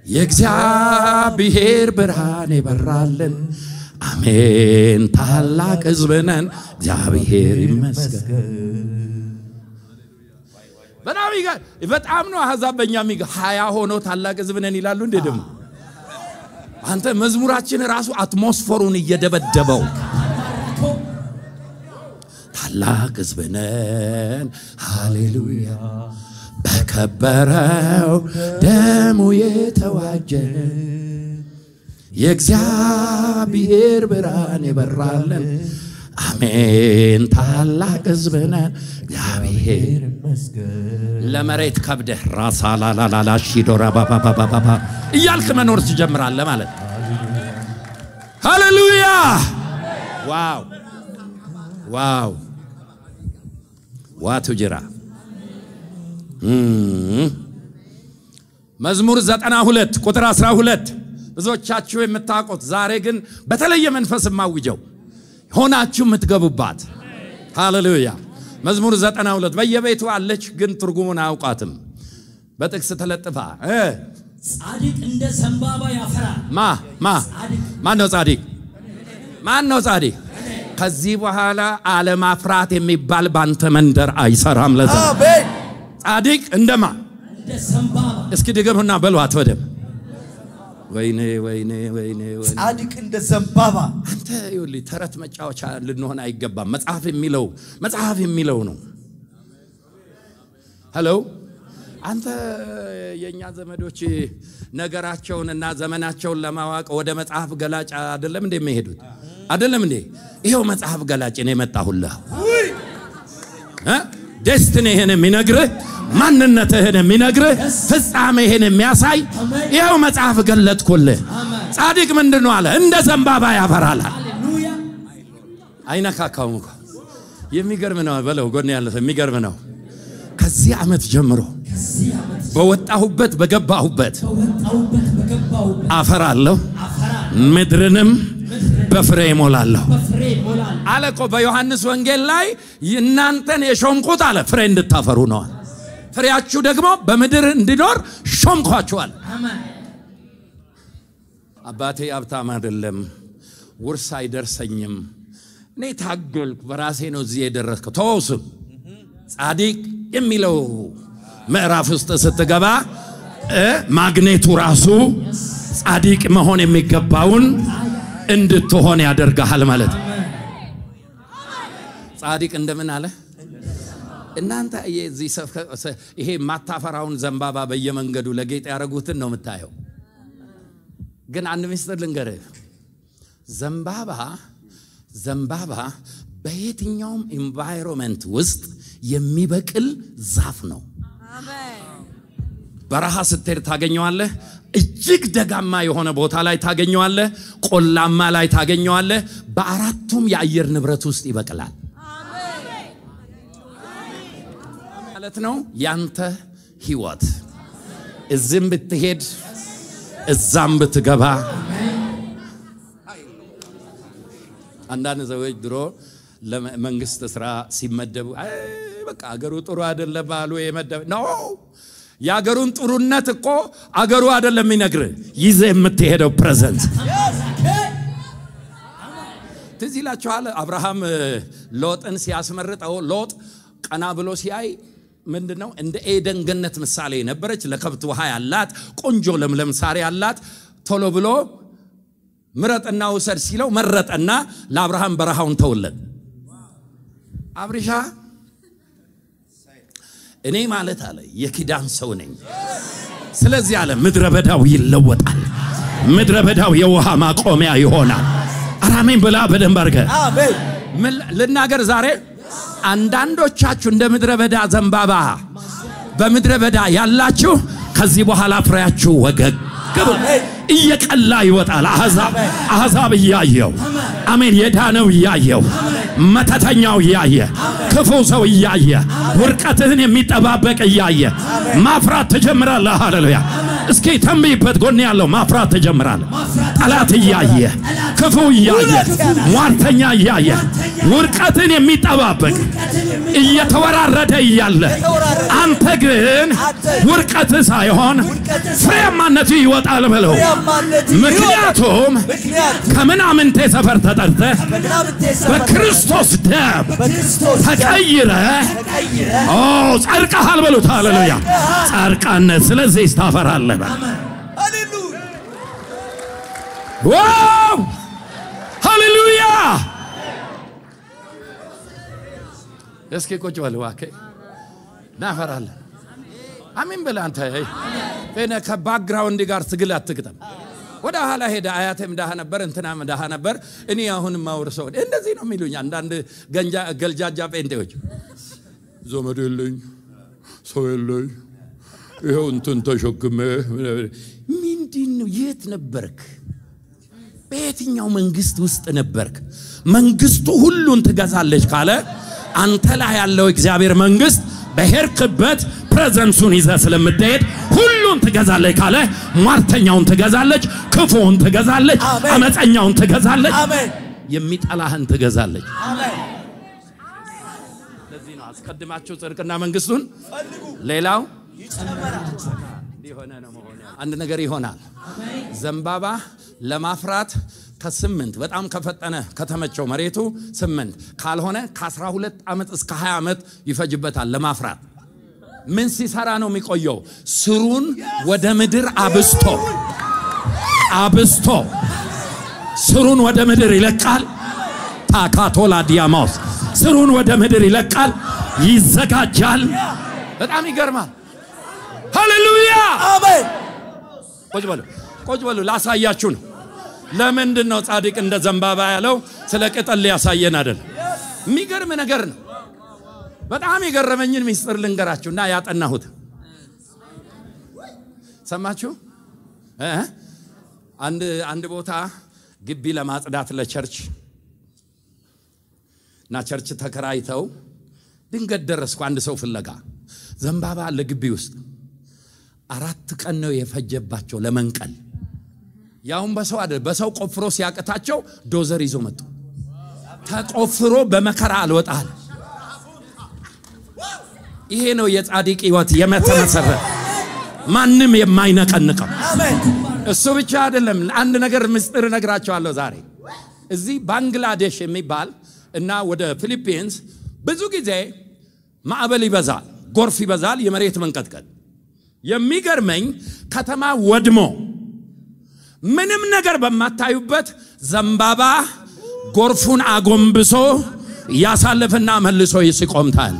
የእግዚአብሔር ብርሃን ይበራልን አሜን ታላቅ ሕዝብነን እግዚአብሔር ይመስገን በጣም ነው አሕዛብ በእኛ ሚጋ 20 ሆኖ ታላቅ ሕዝብነን ይላሉ እንዴ ደሞ አንተ መዝሙራችን ራሱ አትሞስፌሩን እየደበደበው ታላቅ ሕዝብነን ሃሌሉያ በከበረው ደሙ የተዋጀ የእግዚአብሔር ብርሃን ይበራልን አሜን ታላቅ ሕዝብነን እግዚአብሔር ይመስገን ለመሬት ከብደህ ራሳላላላ ሺዶራ ባባባባባ እያልክ መኖር ትጀምራለህ ማለት ሃሌሉያ ዋው ዋው ዋቱ ጅራ መዝሙር 92 ቁጥር 12 ብዙዎቻችሁ የምታውቁት ዛሬ ግን በተለየ መንፈስ ማውጀው ሆናችሁ የምትገቡባት ሃሌሉያ መዝሙር 92 በየቤቱ አለች ግን ትርጉሙን አያውቃትም በጥቅስ ተለጥፋ ጻድቅ እንደ ዘንባባ ያፈራል ማን ነው ጻድቅ ከዚህ በኋላ ዓለማፍራት የሚባል ባንተ መንደር አይሰራም ለዛ አሜን ጻድቅ እንደማ እንደ ዘንባባ እስኪ ድገሙና በሏት ወደም ወይኔ ጻድቅ እንደ ዘንባባ አንተ ይኸውልህ ተረት መጫወቻ ልንሆን አይገባም መጽሐፍ የሚለው ነው ሄሎ አንተ የኛ ዘመዶች ነገራቸውንና ዘመናቸውን ለማዋቅ ወደ መጽሐፍ ገላጭ አይደለም እንደ የሚሄዱት አይደለም እንዴ ይሄው መጽሐፍ ገላጭ ነው የመጣሁልህ ደስቲኒህን የሚነግርህ ማንነትህን የሚነግርህ ፍጻሜህን የሚያሳይ ይሄው መጽሐፍ ገለጥኩልህ ጻድቅ ምንድነው አለ እንደ ዘንባባ ያፈራል ሃሌሉያ አይነካካውም እኮ የሚገርም ነው በለው ጎን ያለ የሚገርም ነው ከዚህ ዓመት ጀምሮ በወጣሁበት በገባሁበት አፈራለሁ ምድርንም በፍሬ ሞላለሁ አለቆ በዮሐንስ ወንጌል ላይ እናንተን የሾምኩት አለ ፍሬ እንድታፈሩ ነው ፍሬያችሁ ደግሞ በምድር እንዲኖር ሾምኳችኋል አሜን አባቴ ሀብታም አይደለም ውርስ አይደርሰኝም እኔ ታገልኩ በራሴ ነው እዚህ የደረስከው ተወውስም ጻድቅ የሚለው ምዕራፍ ውስጥ ስትገባ ማግኔቱ ራሱ ጻድቅ መሆን የሚገባውን እንድትሆን ያደርጋል ማለት ጻድቅ እንደምን አለ እናንተ የዚህ ይሄ ማታፈራውን ዘንባባ በየመንገዱ ለጌጥ ያረጉትን ነው የምታየው ግን አንድ ምስጢር ልንገርህ ዘንባባ በየትኛውም ኢንቫይሮንመንት ውስጥ የሚበቅል ዛፍ ነው በረሃ ስትሄድ ታገኘዋለህ እጅግ ደጋማ የሆነ ቦታ ላይ ታገኘዋለህ ቆላማ ላይ ታገኘዋለህ በአራቱም የአየር ንብረት ውስጥ ይበቅላል ማለት ነው ያንተ ህይወት እዝም ብትሄድ እዛም ብትገባ አንዳንድ ሰዎች ድሮ ለመንግስት ስራ ሲመደቡ በቃ አገሩ ጥሩ አይደለም ባሉ የመደብ ነው ያገሩን ጥሩነት እኮ አገሩ አይደለም ይነግር ይዘ የምትሄደው ፕሬዘንት ትዚላችኋል አብርሃም ሎጥን ሲያስመርጠው ሎጥ ቀና ብሎ ሲያይ ምንድነው እንደ ኤደን ገነት ምሳሌ ነበረች ለከብት ውሃ ያላት ቆንጆ ለምለም ሳር ያላት ቶሎ ብሎ ምረጥና ወሰድ ሲለው መረጠና ለአብርሃም በረሃውን ተወለደ አብርሻ እኔ ማለት አለ የኪዳን ሰው ነኝ ስለዚህ አለ ምድረ በዳው ይለወጣል ምድረ በዳው የውሃ ማቆሚያ ይሆናል አራሜን ብላ በደንብ አርገ አሜን ለናገር ዛሬ አንዳንዶቻችሁ እንደ ምድረ በዳ ዘንባባ በምድረ በዳ ያላችሁ ከዚህ በኋላ ፍሬያችሁ ወገግ እየቀላ ይወጣል አሕዛብ ያየው አሜን የዳነው ያየው መተተኛው ያየ ክፉ ሰው ያየ ወርቀትህን የሚጠባበቅ ያየ ማፍራት ተጀምራለህ ሃሌሉያ እስኪ ተንብይበት ጎን ያለው ማፍራት ተጀምራለህ ጠላት ያየ ክፉ ያየ ሟርተኛ ያየ ወርቀትን የሚጠባበቅ እየተወራረደ ያለ አንተ ግን ወርቀት ሳይሆን ፍሬያማነት ይወጣል በለው ምክንያቱም ከምናምንቴ ሰፈር ተጠርተህ በክርስቶስ ደም ተቀይረ ጻድቃሃል በሉት ሃሌሉያ ጻድቃነት ስለዚህ ታፈራለህ ሃሌሉያ ዋው ሃሌሉያ እስኪ ቁጭ በል እባክህ ናፈራለህ አሜን በል አንተ እኔ ከባክግራውንድ ጋር ትግል አትግጠም ወደ ኋላ ሄደ አያቴም ዳሃ ነበር እንትናም ዳሃ ነበር እኔ አሁን ማውርሰው እንደዚህ ነው የሚሉኝ አንዳንድ ገልጃጃ ጴንጤዎች ዘመድ የለኝ ሰው የለኝ ይሄው እንትን ተሸክመ ምንድነው የት ነበርክ በየትኛው መንግስት ውስጥ ነበርክ መንግስቱ ሁሉን ትገዛለች ካለ አንተ ላይ ያለው እግዚአብሔር መንግስት በሄርክበት ፕሬዘንሱን ይዘ ስለምትሄድ ሁሉን ትገዛለች ካለ ሟርተኛውን ትገዛለች ክፉውን ትገዛለች አመፀኛውን ትገዛለች የሚጠላህን ትገዛለች አሜን ለዚህ ነው አስቀድማችሁ ጽድቅና መንግስቱን ሌላው ይጨመራል ሊሆነ ነው መሆን አንድ ነገር ይሆናል ዘንባባ ለማፍራት ከ8 በጣም ከፈጠነ ከተመቸው መሬቱ 8 ካልሆነ ከ12 አመት እስከ 20 አመት ይፈጅበታል ለማፍራት ምን ሲሰራ ነው የሚቆየው ስሩን ወደ ምድር አብስቶ ስሩን ወደ ምድር ይለቃል ታካቶላ ዲያማስ ስሩን ወደ ምድር ይለቃል ይዘጋጃል በጣም ይገርማል ሃሌሉያ አሜን ቆጭ በሉ ላሳያችሁ ነው ለምንድን ነው ጻድቅ እንደ ዘንባባ ያለው ስለ ቅጠል ሊያሳየን አይደል የሚገርም ነገር ነው በጣም የገረመኝን ሚስጥር ልንገራችሁና ያጠናሁት ሰማችሁ አንድ ቦታ ግቢ ለማጽዳት ለቸርች እና ቸርች ተከራይተው ድንገት ደረስኩ አንድ ሰው ፍለጋ ዘንባባ ለግቢ ውስጥ 4 ቀን ነው የፈጀባቸው ለመንቀል ያውን በሰው አይደል በሰው ቆፍሮ ሲያቀታቸው ዶዘር ይዞ መጡ ተቆፍሮ በመከራ አልወጣል ይሄ ነው የጻድቅ ህይወት የመተመሰረ ማንንም የማይነቀንቀው አሜን እሱ ብቻ አይደለም አንድ ነገር ምስጢር ነግራቸዋለሁ ዛሬ እዚህ ባንግላዴሽ የሚባል እና ወደ ፊሊፒንስ ብዙ ጊዜ ማዕበል ይበዛል ጎርፍ ይበዛል የመሬት መንቀጥቀጥ የሚገርመኝ ከተማ ወድሞ ምንም ነገር በማታዩበት ዘንባባ ጎርፉን አጎንብሶ ያሳልፍና መልሶ ይስቆምታል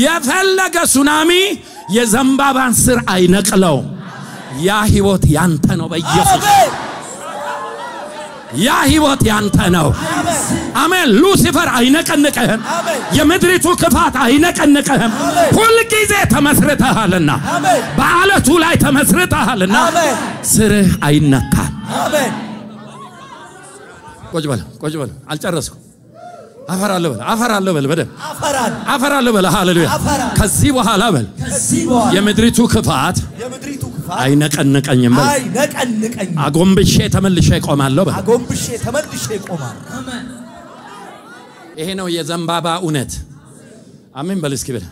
የፈለገ ሱናሚ የዘንባባን ስር አይነቅለው ያ ህይወት ያንተ ነው በኢየሱስ ያ ህይወት ያንተ ነው አሜን ሉሲፈር አይነቀንቅህም የምድሪቱ ክፋት አይነቀንቅህም ሁሉ ጊዜ ተመስርተሃልና በአለቱ ላይ ተመስርተሃልና ስርህ አይነካም አሜን ቆጅ በል አልጨረስኩም አፈራለሁ በል በደም አፈራለሁ በል ሃሌሉያ ከዚህ በኋላ በል የምድሪቱ ክፋት አይነቀንቀኝም በል አጎንብሼ ተመልሼ እቆማለሁ በል አሜን ይሄ ነው የዘንባባ እውነት አሜን በል እስኪ በል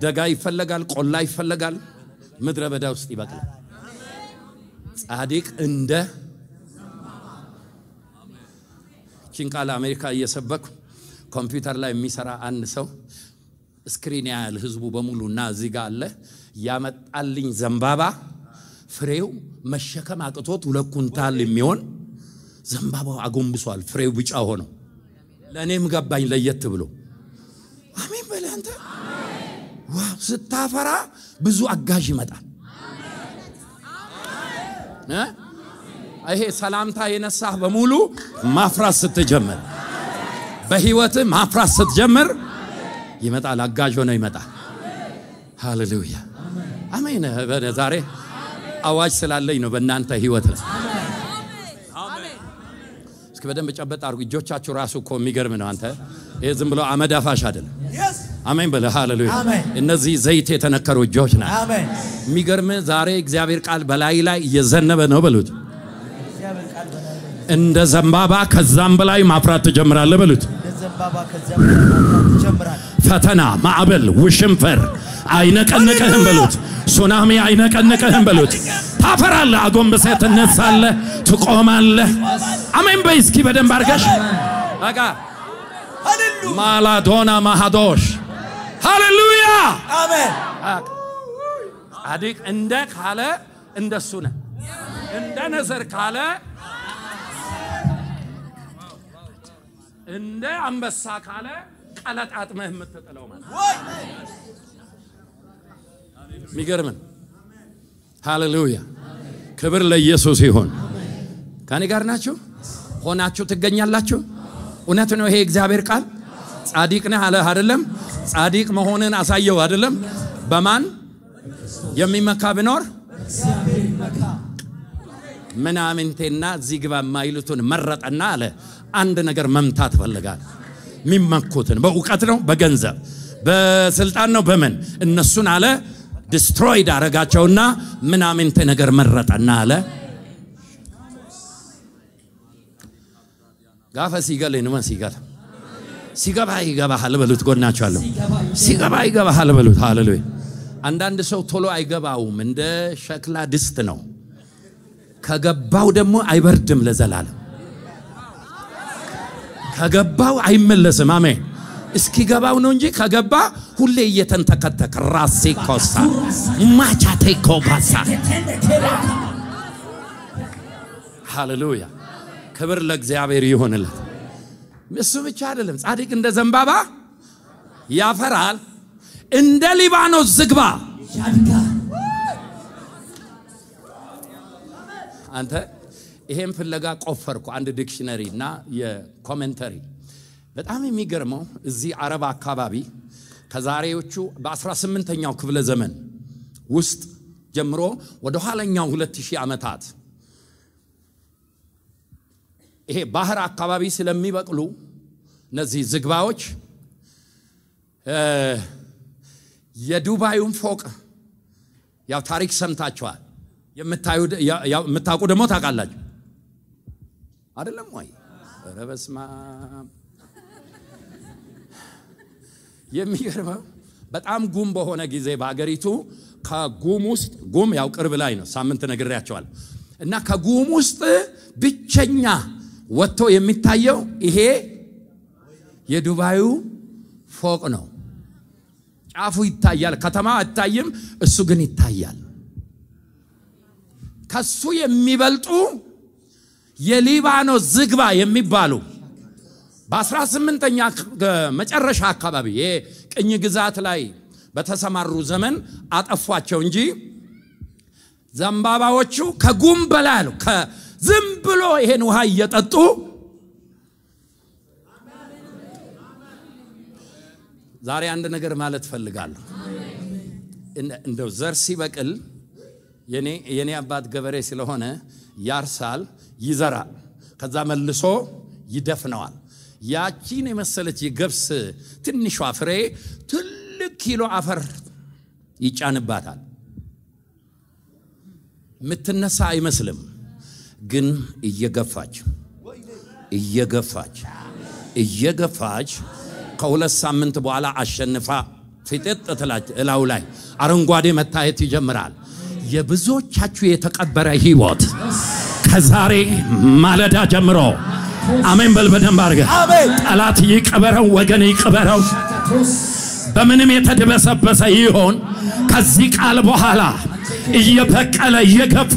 ደጋ ይፈለጋል ቆላ ይፈለጋል ምድረ በዳ ውስጥ ይበቅላል ጻድቅ እንደ ቺንቃላ አሜሪካ እየሰበኩ ኮምፒውተር ላይ የሚሰራ አንድ ሰው ስክሪን ያያል ህዝቡ በሙሉና እዚህ ጋር አለ ያመጣልኝ ዘንባባ ፍሬው መሸከም አቅቶት 2 ኩንታል የሚሆን ዘንባባው አጎንብሷል ፍሬው ብጫ ሆኖ ለኔም ገባኝ ለየት ብሎ አሜን በል አንተ ዋው ስታፈራ ብዙ አጋዥ ይመጣል ይሄ ሰላምታ የነሳህ በሙሉ ማፍራት ስትጀምር በህይወት ማፍራት ስትጀምር ይመጣል አጋዥ ሆነ ይመጣል ሃሌሉያ አሜን ዛሬ አዋጅ ስላለኝ ነው በእናንተ ህይወት ላይ አሜን እስኪ በደንብ ጨበጥ አርጉ እጆቻችሁ ራሱ እኮ የሚገርም ነው አንተ ይሄ ዝም ብሎ አመድ አፋሽ አይደለም አሜን በለ ሃሌሉያ እነዚህ ዘይት የተነከሩ እጆች ናቸው አሜን የሚገርም ዛሬ እግዚአብሔር ቃል በላይ ላይ እየዘነበ ነው በሉት እንደ ዘንባባ ከዛም በላይ ማፍራት ተጀምራለ በሉት ፈተና ማዕበል ውሽንፈር አይነቀንቅህም በሉት ሱናሚ አይነቀንቅህም በሉት ታፈራለህ አጎንብሰህ ትነሳለህ ትቆማለህ አሜን በይ እስኪ በደንብ አርገሽ አጋ ሃሌሉያ ማላዶና ማሃዶሽ ሃሌሉያ አሜን ጻድቅ እንደ ካለ እንደሱ ነው እንደ ነዘር ካለ እንደ አንበሳ ካለ ቀለጣጥመህ የምትጥለው ማለት ሚገርም ሃሌሉያ ክብር ለኢየሱስ ይሁን ካኒ ጋር ናችሁ ሆናችሁ ትገኛላችሁ እውነት ነው ይሄ እግዚአብሔር ቃል ጻድቅ ነህ አለ አይደለም ጻድቅ መሆንን አሳየው አይደለም በማን የሚመካ ቢኖር እግዚአብሔር ይመካ ምናምንቴና ዚግባ ማይሉትን መረጠና አለ አንድ ነገር መምታት ፈልጋል ሚመኩትን በእውቀት ነው በገንዘብ በስልጣን ነው በመን እነሱን አለ ዲስትሮይድ አረጋቸውና ምናምንቴ ነገር መረጠና አለ ጋፋ ሲገለኝ ነው ሲገለ ሲገባ ይገባሃል በሉት ጎናቻለሁ ሲገባ ይገባሃል በሉት ሃሌሉያ አንዳንድ ሰው ቶሎ አይገባውም እንደ ሸክላ ድስት ነው ከገባው ደግሞ አይበርድም ለዘላለም ከገባው አይመለስም አሜን እስኪ ገባው ነው እንጂ ከገባ ሁሌ እየተንተከተከ ራሴ ኮሳ ማቻቴ ኮባሳ ሃሌሉያ ክብር ለእግዚአብሔር ይሁንለት እሱ ብቻ አይደለም ጻድቅ እንደ ዘንባባ ያፈራል እንደ ሊባኖስ ዝግባ ያድጋል አንተ ይሄን ፍለጋ ቆፈርኩ አንድ ዲክሽነሪና የኮሜንተሪ በጣም የሚገርመው እዚህ አረብ አካባቢ ከዛሬዎቹ በ18ኛው ክፍለ ዘመን ውስጥ ጀምሮ ወደ ኋላኛው 2000 ዓመታት ይሄ ባህር አካባቢ ስለሚበቅሉ እነዚህ ዝግባዎች የዱባዩን ፎቅ ያው ታሪክ ሰምታችኋል የምታውቁ ደግሞ ታውቃላችሁ አይደለም ወይ ረበስማ የሚገርመው በጣም ጉም በሆነ ጊዜ በአገሪቱ ከጉም ውስጥ ጉም ያው ቅርብ ላይ ነው ሳምንት ነግሬያቸዋል እና ከጉም ውስጥ ብቸኛ ወጥቶ የሚታየው ይሄ የዱባዩ ፎቅ ነው ጫፉ ይታያል ከተማ አይታይም እሱ ግን ይታያል ከሱ የሚበልጡ የሊባኖስ ዝግባ የሚባሉ በ18ኛ መጨረሻ አካባቢ የቅኝ ግዛት ላይ በተሰማሩ ዘመን አጠፏቸው እንጂ ዘንባባዎቹ ከጉም በላይ ዝም ብሎ ይሄን ውሃ እየጠጡ ዛሬ አንድ ነገር ማለት ፈልጋለሁ እንደው ዘር ሲበቅል የኔ አባት ገበሬ ስለሆነ ያርሳል ይዘራል ከዛ መልሶ ይደፍነዋል ያቺን የመሰለች የገብስ ትንሿ ፍሬ ትልቅ ኪሎ አፈር ይጫንባታል ምትነሳ አይመስልም ግን እየገፋች ከሁለት ሳምንት በኋላ አሸንፋ ፍጥጥ ተላጭ እላው ላይ አረንጓዴ መታየት ይጀምራል የብዙዎቻችሁ የተቀበረ ህይወት ከዛሬ ማለዳ ጀምሮ አሜን በል በደንብ አድርገ ጠላት ይቀበረው ወገን ይቀበረው በምንም የተደበሰበሰ ይሆን ከዚህ ቃል በኋላ እየበቀለ እየገፋ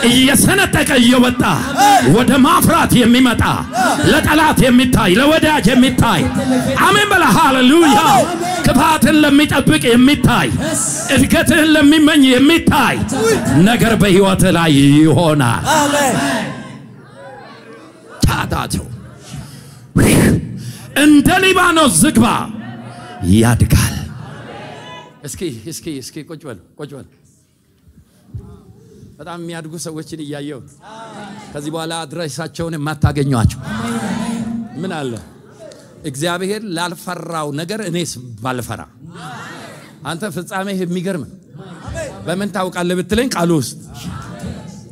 እየሰነጠቀ እየወጣ ወደ ማፍራት የሚመጣ ለጠላት የሚታይ ለወዳጅ የሚታይ አሜን በል ሃሌሉያ ክፋትን ለሚጠብቅ የሚታይ እድገትን ለሚመኝ የሚታይ ነገር በህይወት ላይ ይሆናል አሜን ታዳቱ እንደ ሊባኖስ ዝግባ ያድጋል እስኪ ቁጭ በል በጣም የሚያድጉ ሰዎችን እያየው ከዚህ በኋላ አድራሻቸውን የማታገኙአቸው ምን አለ እግዚአብሔር ላልፈራው ነገር እኔስ ባልፈራ አንተ ፍጻሜህ የሚገርም በምን ታውቃለህ ብትለኝ ቃሉ ውስጥ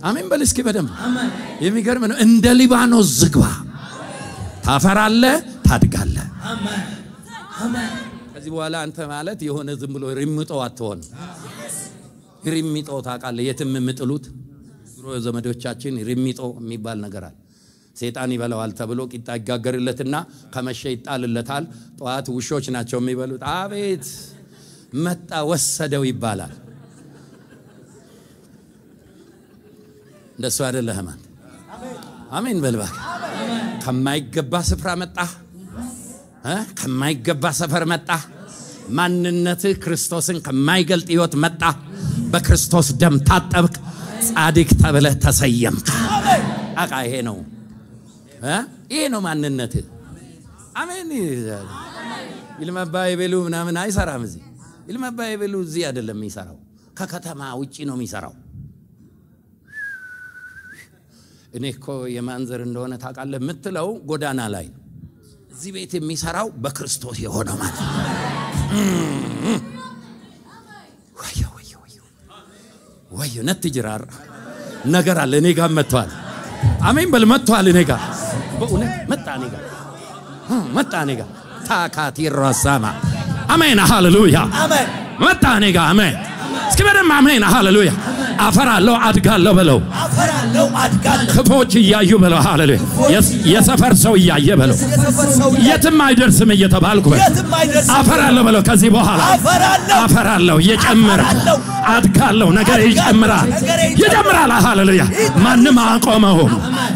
አሜን በል እስኪ በደንብ የሚገርም ነው እንደ ሊባኖስ ዝግባ ታፈራለህ ታድጋለህ አሜን ከዚህ በኋላ አንተ ማለት የሆነ ዝም ብሎ ሪምጦ አትሆን ሪሚጦ ታውቃለህ የትም ምጥሉት ድሮ ዘመዶቻችን ሪሚጦ የሚባል ነገር አለ ሰይጣን ይበላዋል ተብሎ ቂጣ ይጋገርለትና ከመሸ ይጣልለታል ጧት ውሾች ናቸው የሚበሉት አቤት መጣ ወሰደው ይባላል እንደሱ አይደለም አሜን በልባክ ከማይገባ ስፍራ መጣ ከማይገባ ሰፈር መጣ ማንነትህ ክርስቶስን ከማይገልጥ ህይወት መጣ በክርስቶስ ደም ታጠብክ ጻድቅ ተብለህ ተሰየምክ አቃ ይሄ ነው ማንነትህ አሜን ይልማባይ በሉ ምናምን አይሰራም እዚህ ይልማባይ በሉ እዚህ አይደለም የሚሰራው ከከተማ ውጪ ነው የሚሰራው እኔ እኮ የማንዘር እንደሆነ ታውቃለህ የምትለው ጎዳና ላይ እዚህ ቤት የሚሰራው በክርስቶስ የሆነው ማለት ወዮ ነትጅራር ነገር አለ እኔ ጋር መጥቷል አሜን በል መጥቷል እኔ ጋር በእውነት መጣ እኔ ጋር ታካቲ ራሳማ አሜን ሃሌሉያ አሜን መጣ እኔ ጋር አሜን እስኪ በደም አሜን ሃሌሉያ አፈራለሁ አድጋለሁ በለው አፈራለሁ አድጋለሁ ክፎች እያዩ በለው ሃሌሉያ የሰፈር ሰው እያየ በለው የትም አይደርስም እየተባልኩ አፈራለሁ በለው ከዚህ በኋላ አፈራለሁ እየጨመረ አድጋለሁ ነገር ይጨምራል ሃሌሉያ ማንም አቆመውም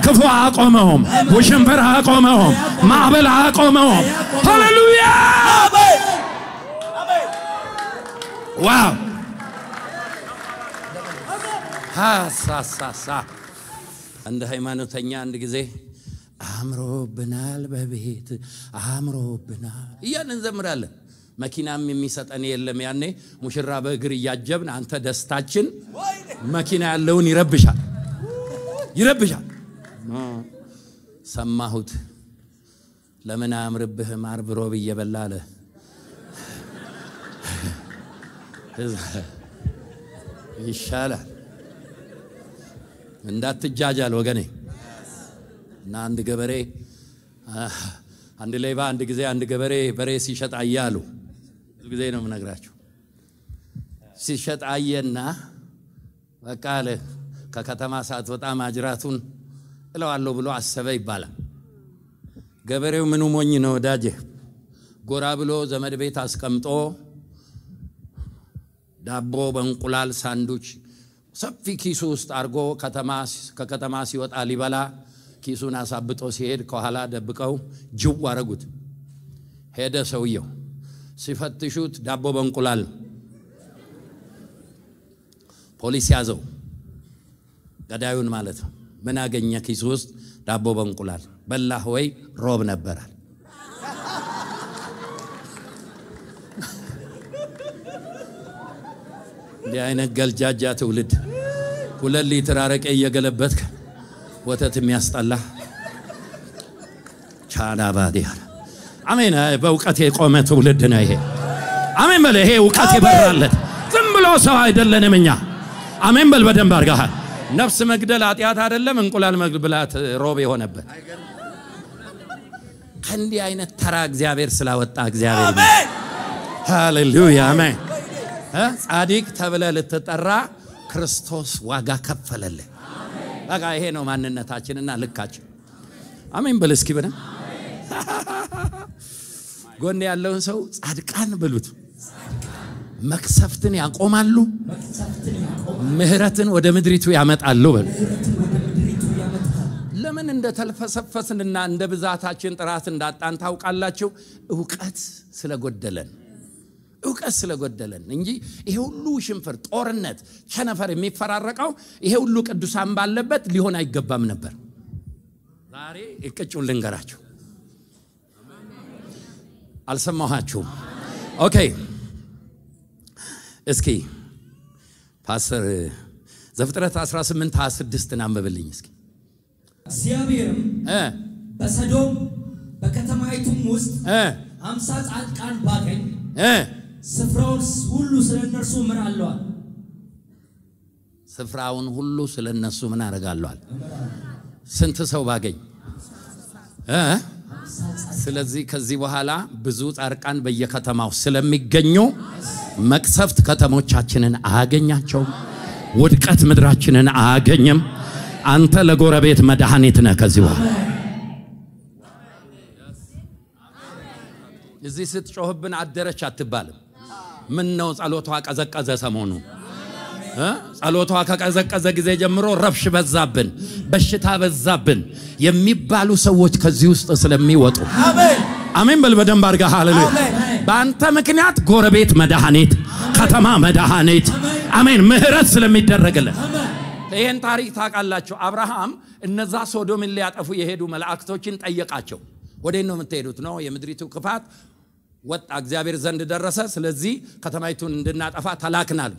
ክፉ አቆመውም ውሽንፈር አቆመውም ማዕበል አቆመውም ሃሌሉያ አሜን ዋው ሃሳሳሳ እንደ ሃይማኖተኛ አንድ ጊዜ አምሮብናል በቤት አምሮብናል እያልን ዘምራለን መኪናም የሚሰጠን የለም ያኔ ሙሽራ በእግር ያጀብን አንተ ደስታችን መኪና ያለውን ይረብሻል ሰማሁት ለምን አምርብህ ማርብሮ በየበላለ ይሻላል እንዳትጃጃል ወገኔ እና አንድ ገበሬ አንድ ሌባ አንድ ጊዜ አንድ ገበሬ በሬ ሲሸጥ አያሉ ብዙ ጊዜ ነው የምነግራችሁ ሲሸጥ አየና በቃ አለ ከከተማ ሳትወጣ ማጅራቱን እለዋለሁ ብሎ አሰበ ይባላል ገበሬው ምኑ ሞኝ ነው ወዳጄ ጎራ ብሎ ዘመድ ቤት አስቀምጦ ዳቦ በእንቁላል ሳንዱች ሰፊ ኪሱ ውስጥ አርጎ ከከተማ ሲወጣ ሊበላ ኪሱን አሳብጦ ሲሄድ ከኋላ ደብቀው ጅው አረጉት ሄደ ሰውየው ሲፈትሹት ዳቦ በእንቁላል ፖሊስ ያዘው ገዳዩን ማለት ነው ምን አገኘ ኪስ ውስጥ ዳቦ በእንቁላል በላህ ወይ ሮብ ነበራል አይነት ገልጃጃ ትውልድ 2 ሊትር አረቄ እየገለበትክ ወተት የሚያስጠላ ቻላ ባዲያ አሜን በእውቀት የቆመ ትውልድ ነው ይሄ አሜን በለ ይሄ እውቀት ይበራለት ዝም ብሎ ሰው አይደለንም እኛ አሜን በል በደንብ አርጋሃል ነፍስ መግደል አጥያት አይደለም እንቁላል መግብላት ሮብ የሆነበት ከእንዲህ አይነት ተራ እግዚአብሔር ስላወጣ እግዚአብሔር አሜን ሃሌሉያ አሜን ጻድቅ ተብለ ልትጠራ ክርስቶስ ዋጋ ከፈለለ በቃ ይሄ ነው ማንነታችንና ልካችን አሜን በል እስኪ በደም ጎን ያለውን ሰው ጻድቃን ብሉት መክሰፍትን ያቆማሉ ምህረትን ወደ ምድሪቱ ያመጣሉ በል ለምን እንደ ተልፈሰፈስንና እንደ ብዛታችን ጥራት እንዳጣን ታውቃላችሁ ዕውቀት ስለጎደለን እንጂ ይሄ ሁሉ ሽንፈር ጦርነት ቸነፈር የሚፈራረቀው ይሄ ሁሉ ቅዱሳን ባለበት ሊሆን አይገባም ነበር ዛሬ እቅጩን ልንገራችሁ አልሰማኋችሁም ኦኬ እስኪ ፓስተር ዘፍጥረት 18:26 አንብብልኝ እስኪ እግዚአብሔርም በሰዶም በከተማይቱም ውስጥ 50 ጻድቃን ባገኝ ስፍራውን ሁሉ ስለነርሱ ምን አለዋል ስፍራውን ሁሉ ስለነሱ ምን አረጋለዋል ስንት ሰው ባገኝ ስለዚህ ከዚህ በኋላ ብዙ ጻድቃን በየከተማው ስለሚገኙ መቅሰፍት ከተሞቻችንን አያገኛቸው ውድቀት ምድራችንን አያገኝም አንተ ለጎረቤት መድኃኒት ነህ ከዚህ በኋላ እዚህ ስትጮህብን አደረች አትባልም ምን ነው ጸሎቷ ቀዘቀዘ ሰሞኑ ጸሎቷ ከቀዘቀዘ ጊዜ ጀምሮ ረብሽ በዛብን በሽታ በዛብን የሚባሉ ሰዎች ከዚህ ውስጥ ስለሚወጡ አሜን አሜን በል በደንብ አርጋ ሃሌሉያ በአንተ ምክንያት ጎረቤት መድኃኒት ከተማ መድኃኒት አሜን ምህረት ስለሚደረግለት ይሄን ታሪክ ታውቃላችሁ አብርሃም እነዛ ሶዶምን ሊያጠፉ የሄዱ መላእክቶችን ጠየቃቸው ወዴት ነው የምትሄዱት ነው የምድሪቱ ክፋት ወጣ እግዚአብሔር ዘንድ ደረሰ ስለዚህ ከተማይቱን እንድናጠፋ ተላክናል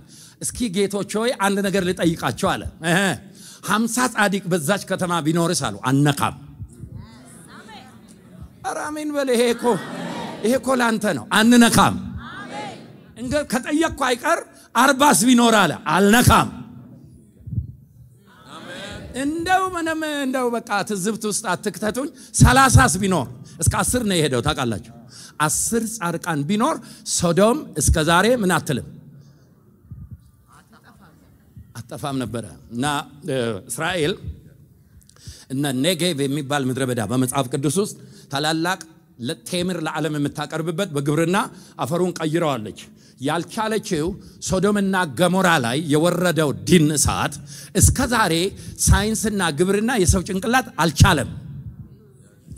እስኪ ጌቶች ሆይ አንድ ነገር ልጠይቃቸው አለ 50 ጻድቅ በዛች ከተማ ቢኖርስ አሉ አነካም አሜን በል ይሄ እኮ ላንተ ነው አንነካም እንገ ከጠየቅኩ አይቀር 40 ቢኖር አለ አልነካም እንደው በቃ ትዝብት ውስጥ አትክተቱኝ 30 ቢኖር እስከ 10 ነው የሄደው ታውቃላችሁ 10 ጻድቃን ቢኖር ሶዶም እስከ ዛሬ ምን አትልም አጠፋም ነበር እና እስራኤል እና ኔጌቭ የሚባል ምድረ በዳ በመጽሐፍ ቅዱስ ውስጥ ታላላቅ ለቴምር ለዓለም የምታቀርብበት በግብርና አፈሩን ቀይረዋለች ያልቻለችው ሶዶምና ገሞራ ላይ የወረደው ዲን እሳት እስከ ዛሬ ሳይንስና ግብርና የሰው ጭንቅላት አልቻለም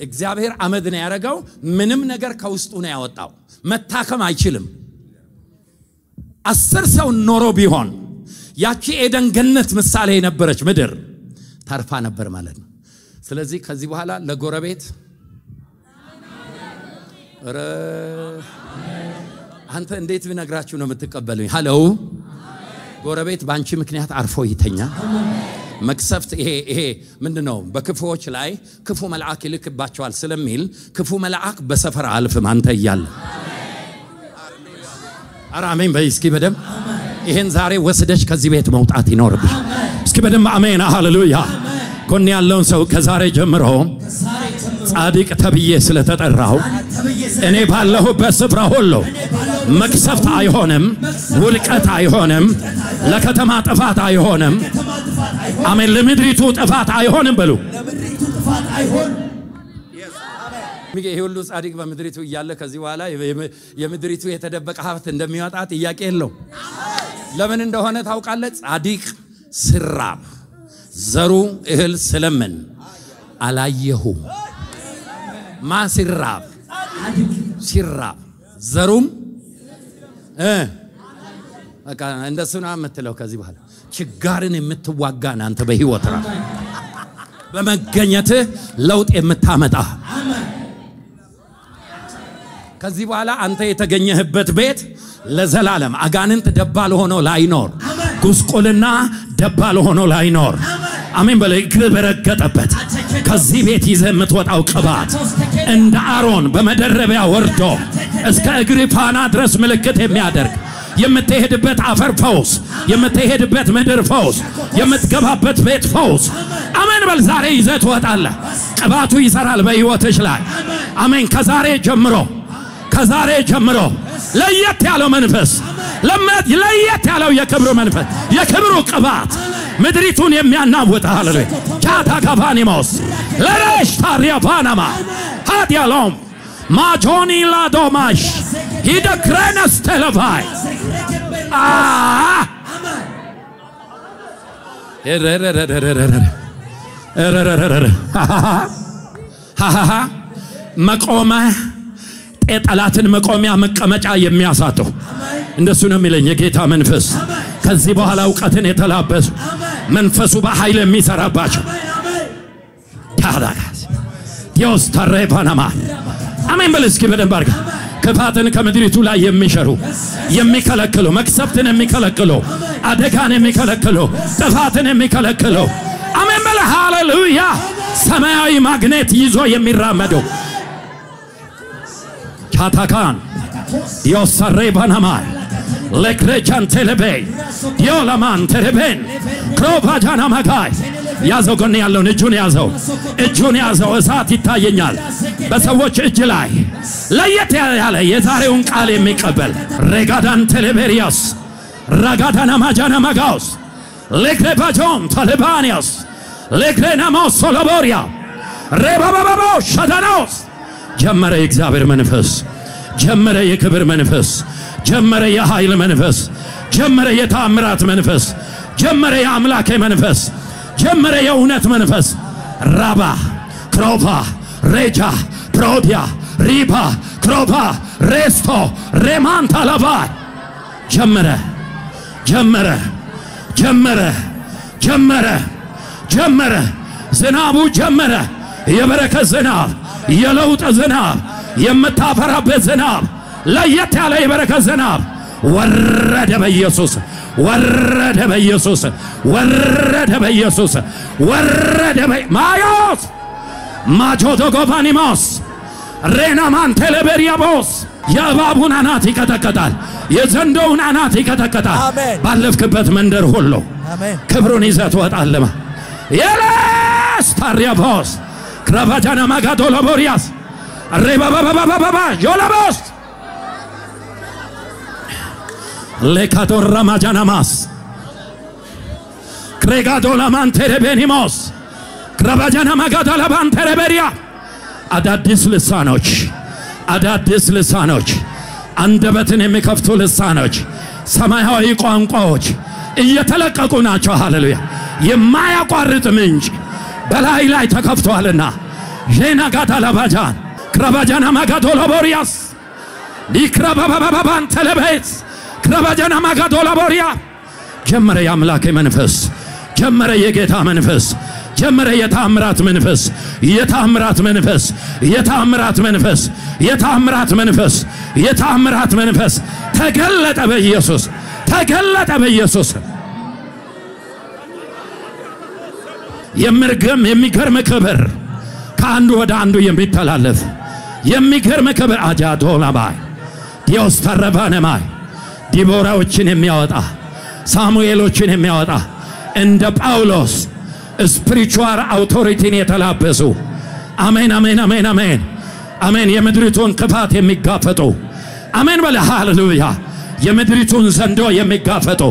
እግዚአብሔር አመድ ነው ያረጋው ምንም ነገር ከውስጡ ነው ያወጣው መታከም አይችልም 10 ሰው ኖሮ ቢሆን ያቺ ኤደን ገነት ምሳሌ የነበረች ምድር ታርፋ ነበር ማለት ነው ስለዚህ ከዚህ በኋላ ለጎረቤት አንተ እንዴት ብነግራችሁ ነው የምትቀበሉኝ ሃሎ ጎረቤት ባንቺ ምክንያት አርፎ ይተኛ መክሰፍት ይሄ ምንድነው በክፉዎች ላይ ክፉ መልአክ ይልክባቸዋል ስለሚል ክፉ መልአክ በሰፈር አልፍም አንተ ይያል አሜን በእስኪ በደም ይሄን ዛሬ ወስደሽ ከዚህ ቤት መውጣት ይኖርብሽ እስኪ በደም አሜን ሃሌሉያ ጎን ያለውን ሰው ከዛሬ ጀምሮ ጻድቅ ተብዬ ስለተጠራው እኔ ባለሁበት ስፍራ ሁሉ መክሰፍት አይሆንም ውድቀት አይሆንም ለከተማ ጥፋት አይሆንም አሜን ለምድሪቱ ጥፋት አይሆንም በሉ ለምድሪቱ ጥፋት አይሆን ይሄ ሁሉ ጻድቅ በምድሪቱ ይያለ ከዚህ በኋላ የምድሪቱ የተደበቀ ሀብት እንደሚወጣ ጥያቄ የለው ለምን እንደሆነ ታውቃለህ ጻድቅ ሲራብ ዘሩ እህል ስለምን አላየሁ ማሲራብ ሲራብ ዘሩም በቃ እንደሱና የምትለው ከዚህ በኋላ ችጋርን የምትዋጋን አንተ በህይወት ራ በመገኘትህ ለውጥ የምታመጣ ከዚህ በኋላ አንተ የተገኘህበት ቤት ለዘላለም አጋንንት ደባል ሆኖ ላይኖር ጉስቁልና ደባል ሆኖ ላይኖር አሜን በለክር በረገጠበት ከዚህ ቤት ይዘህ የምትወጣው ቅባት እንደ አሮን በመደረቢያ ወርዶ እስከ እግር ፋና ድረስ ምልክት የሚያደርግ የምትሄድበት አፈር ፈውስ የምትሄድበት ምድር ፈውስ የምትገባበት ቤት ፈውስ አሜን በል ዛሬ ይዘህ ትወጣለህ ቅባቱ ይሰራል በሕይወትሽ ላይ አሜን ከዛሬ ጀምሮ ለየት ያለው መንፈስ ለየት ያለው የክብሩ መንፈስ የክብሩ ቅባት ምድሪቱን የሚያናውጥ ሃሌሉያ ቻታ ካፋኒሞስ ለረሽ ታሪያፋናማ ሃዲያሎም ማጆኒ ላዶማሽ ሂደክረነስ ተለቫይ መቆመ ጠላትን መቆሚያ መቀመጫ የሚያሳጠው እንደሱ ነው የሚለኝ የጌታ መንፈስ ከዚህ በኋላ ዕውቀትን የተላበሱ መንፈሱ በኃይል የሚሰራባቸው ታዳጋስ ዲዮስ ተሬፋናማ አሜን በል እስኪ በደንብ አድርጋ ክፋትን ከምድሪቱ ላይ የሚሸሩ የሚከለክሉ መክሰፍትን የሚከለክሉ አደጋን የሚከለክሉ ጥፋትን የሚከለክሉ አሜን በል ሃሌሉያ ሰማያዊ ማግኔት ይዞ የሚራመደው ታታካን ዲዮስ ተሬፋናማ ለክሬቻን ቴሌቤ ዲዮላማን ቴሌቤን ክሮፓጃና ማጋይ ያዘው ጎን ያለው እጁን ያዘው እሳት ይታየኛል በሰዎች እጅ ላይ ለየት ያለ የዛሬውን ቃል የሚቀበል ሬጋዳን ቴሌቤሪያስ ራጋዳና ማጃና ማጋውስ ለክሬፓጆን ታሌባኒያስ ለክሬናሞስ ሶሎቦሪያ ሬባባባቦ ሻዳናውስ ጀመረ የእግዚአብሔር መንፈስ ጀመረ የክብር መንፈስ ጀመረ የኃይል መንፈስ ጀመረ የተአምራት መንፈስ ጀመረ የአምላክ መንፈስ ጀመረ የእውነት መንፈስ ራባ ክሮፓ ሬጃ ፕሮዲያ ሪባ ክሮፓ ሬስቶ ሬማንታ ላባ ጀመረ ዝናቡ ጀመረ የበረከት ዝናብ የለውጥ ዝናብ የምታፈራበት ዝናብ ለየት ያለ የበረከት ዝናብ ወረደ በኢየሱስ ማዮስ ማጆዶ ጎባኒሞስ ሬናማን ቴሌቤሪያቦስ የእባቡን አናት ይቀጠቀጣል የዘንዶውን አናት ይቀጠቀጣል ባለፍክበት መንደር ሁሉ ክብሩን ይዘህ ትወጣለህ የለስ ታሪያቦስ ክራባጃና ማጋዶ ሎቦሪያስ ሬባባባባባ ዮላቦስ ለካቶራ ማጃናማስ ክሬጋዶላ ማንቴሬቤኒሞስ ክራባጃና ማጋዳላ ባንቴሬቤሪያ አዳዲስ ልሳኖች አንደበትን የሚከፍቱ ልሳኖች ሰማያዊ ቋንቋዎች እየተለቀቁ ናቸው ሃሌሉያ የማያቋርጥ ምንጭ በላይ ላይ ተከፍቷልና ጄና ጋዳላ ባጃን ክራባጃና ማጋዶላ ቦሪያስ ዲክራባባባባን ተለቤት ክራባጃና ማጋዶላ ቦሪያ ጀመረ የአምላክ መንፈስ ጀመረ የጌታ መንፈስ ጀመረ የተአምራት መንፈስ ተገለጠ በኢየሱስ የሚገርም ክብር ከአንዱ ወደ አንዱ የሚተላለፍ የሚገርም ክብር አጃዶላባይ ዲዮስ ተረባነማይ ዲቦራዎችን የሚያወጣ ሳሙኤሎችን የሚያወጣ እንደ ጳውሎስ ስፒሪቹዋል አውቶሪቲን የተላበሱ አሜን የምድሪቱን ክፋት የሚጋፈጡ አሜን በለ ሃሌሉያ የምድሪቱን ዘንዶ የሚጋፈጡ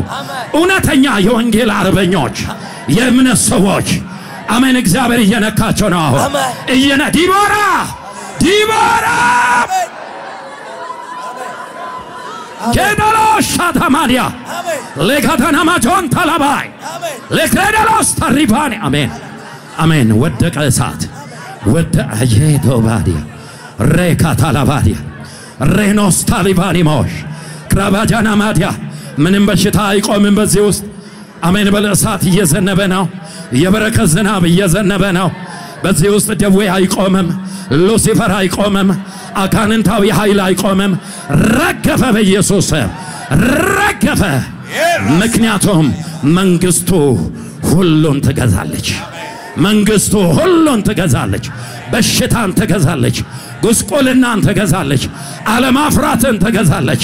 እውነተኛ የወንጌል አርበኞች የእምነት ሰዎች አሜን እግዚአብሔር እየነካቸው ነው አሁን ዲቦራ ኬዳሎሽ ታማዲያ ለካታና ማጆን ታላባይ ለክሬዳሎስ ታሪባኒ አሜን ወደቀ እሳት ወደ አየዶባዲያ ሬካታላባዲያ ሬኖስ ታሊባኒ ሞሽ ክራባጃና ማዲያ ምንም በሽታ አይቆምም በዚህ ውስጥ አሜን በለ እሳት እየዘነበ ነው የበረከት ዝናብ እየዘነበ ነው። በዚህ ውስጥ ደዌ አይቆምም፣ ሉሲፈር አይቆምም፣ አጋንንታዊ ኃይል አይቆምም። ረገፈ፣ በኢየሱስ ረገፈ። ምክንያቱም መንግስቱ ሁሉን ትገዛለች። መንግስቱ ሁሉን ትገዛለች። በሽታን ትገዛለች፣ ጉስቁልናን ትገዛለች፣ አለማፍራትን ትገዛለች።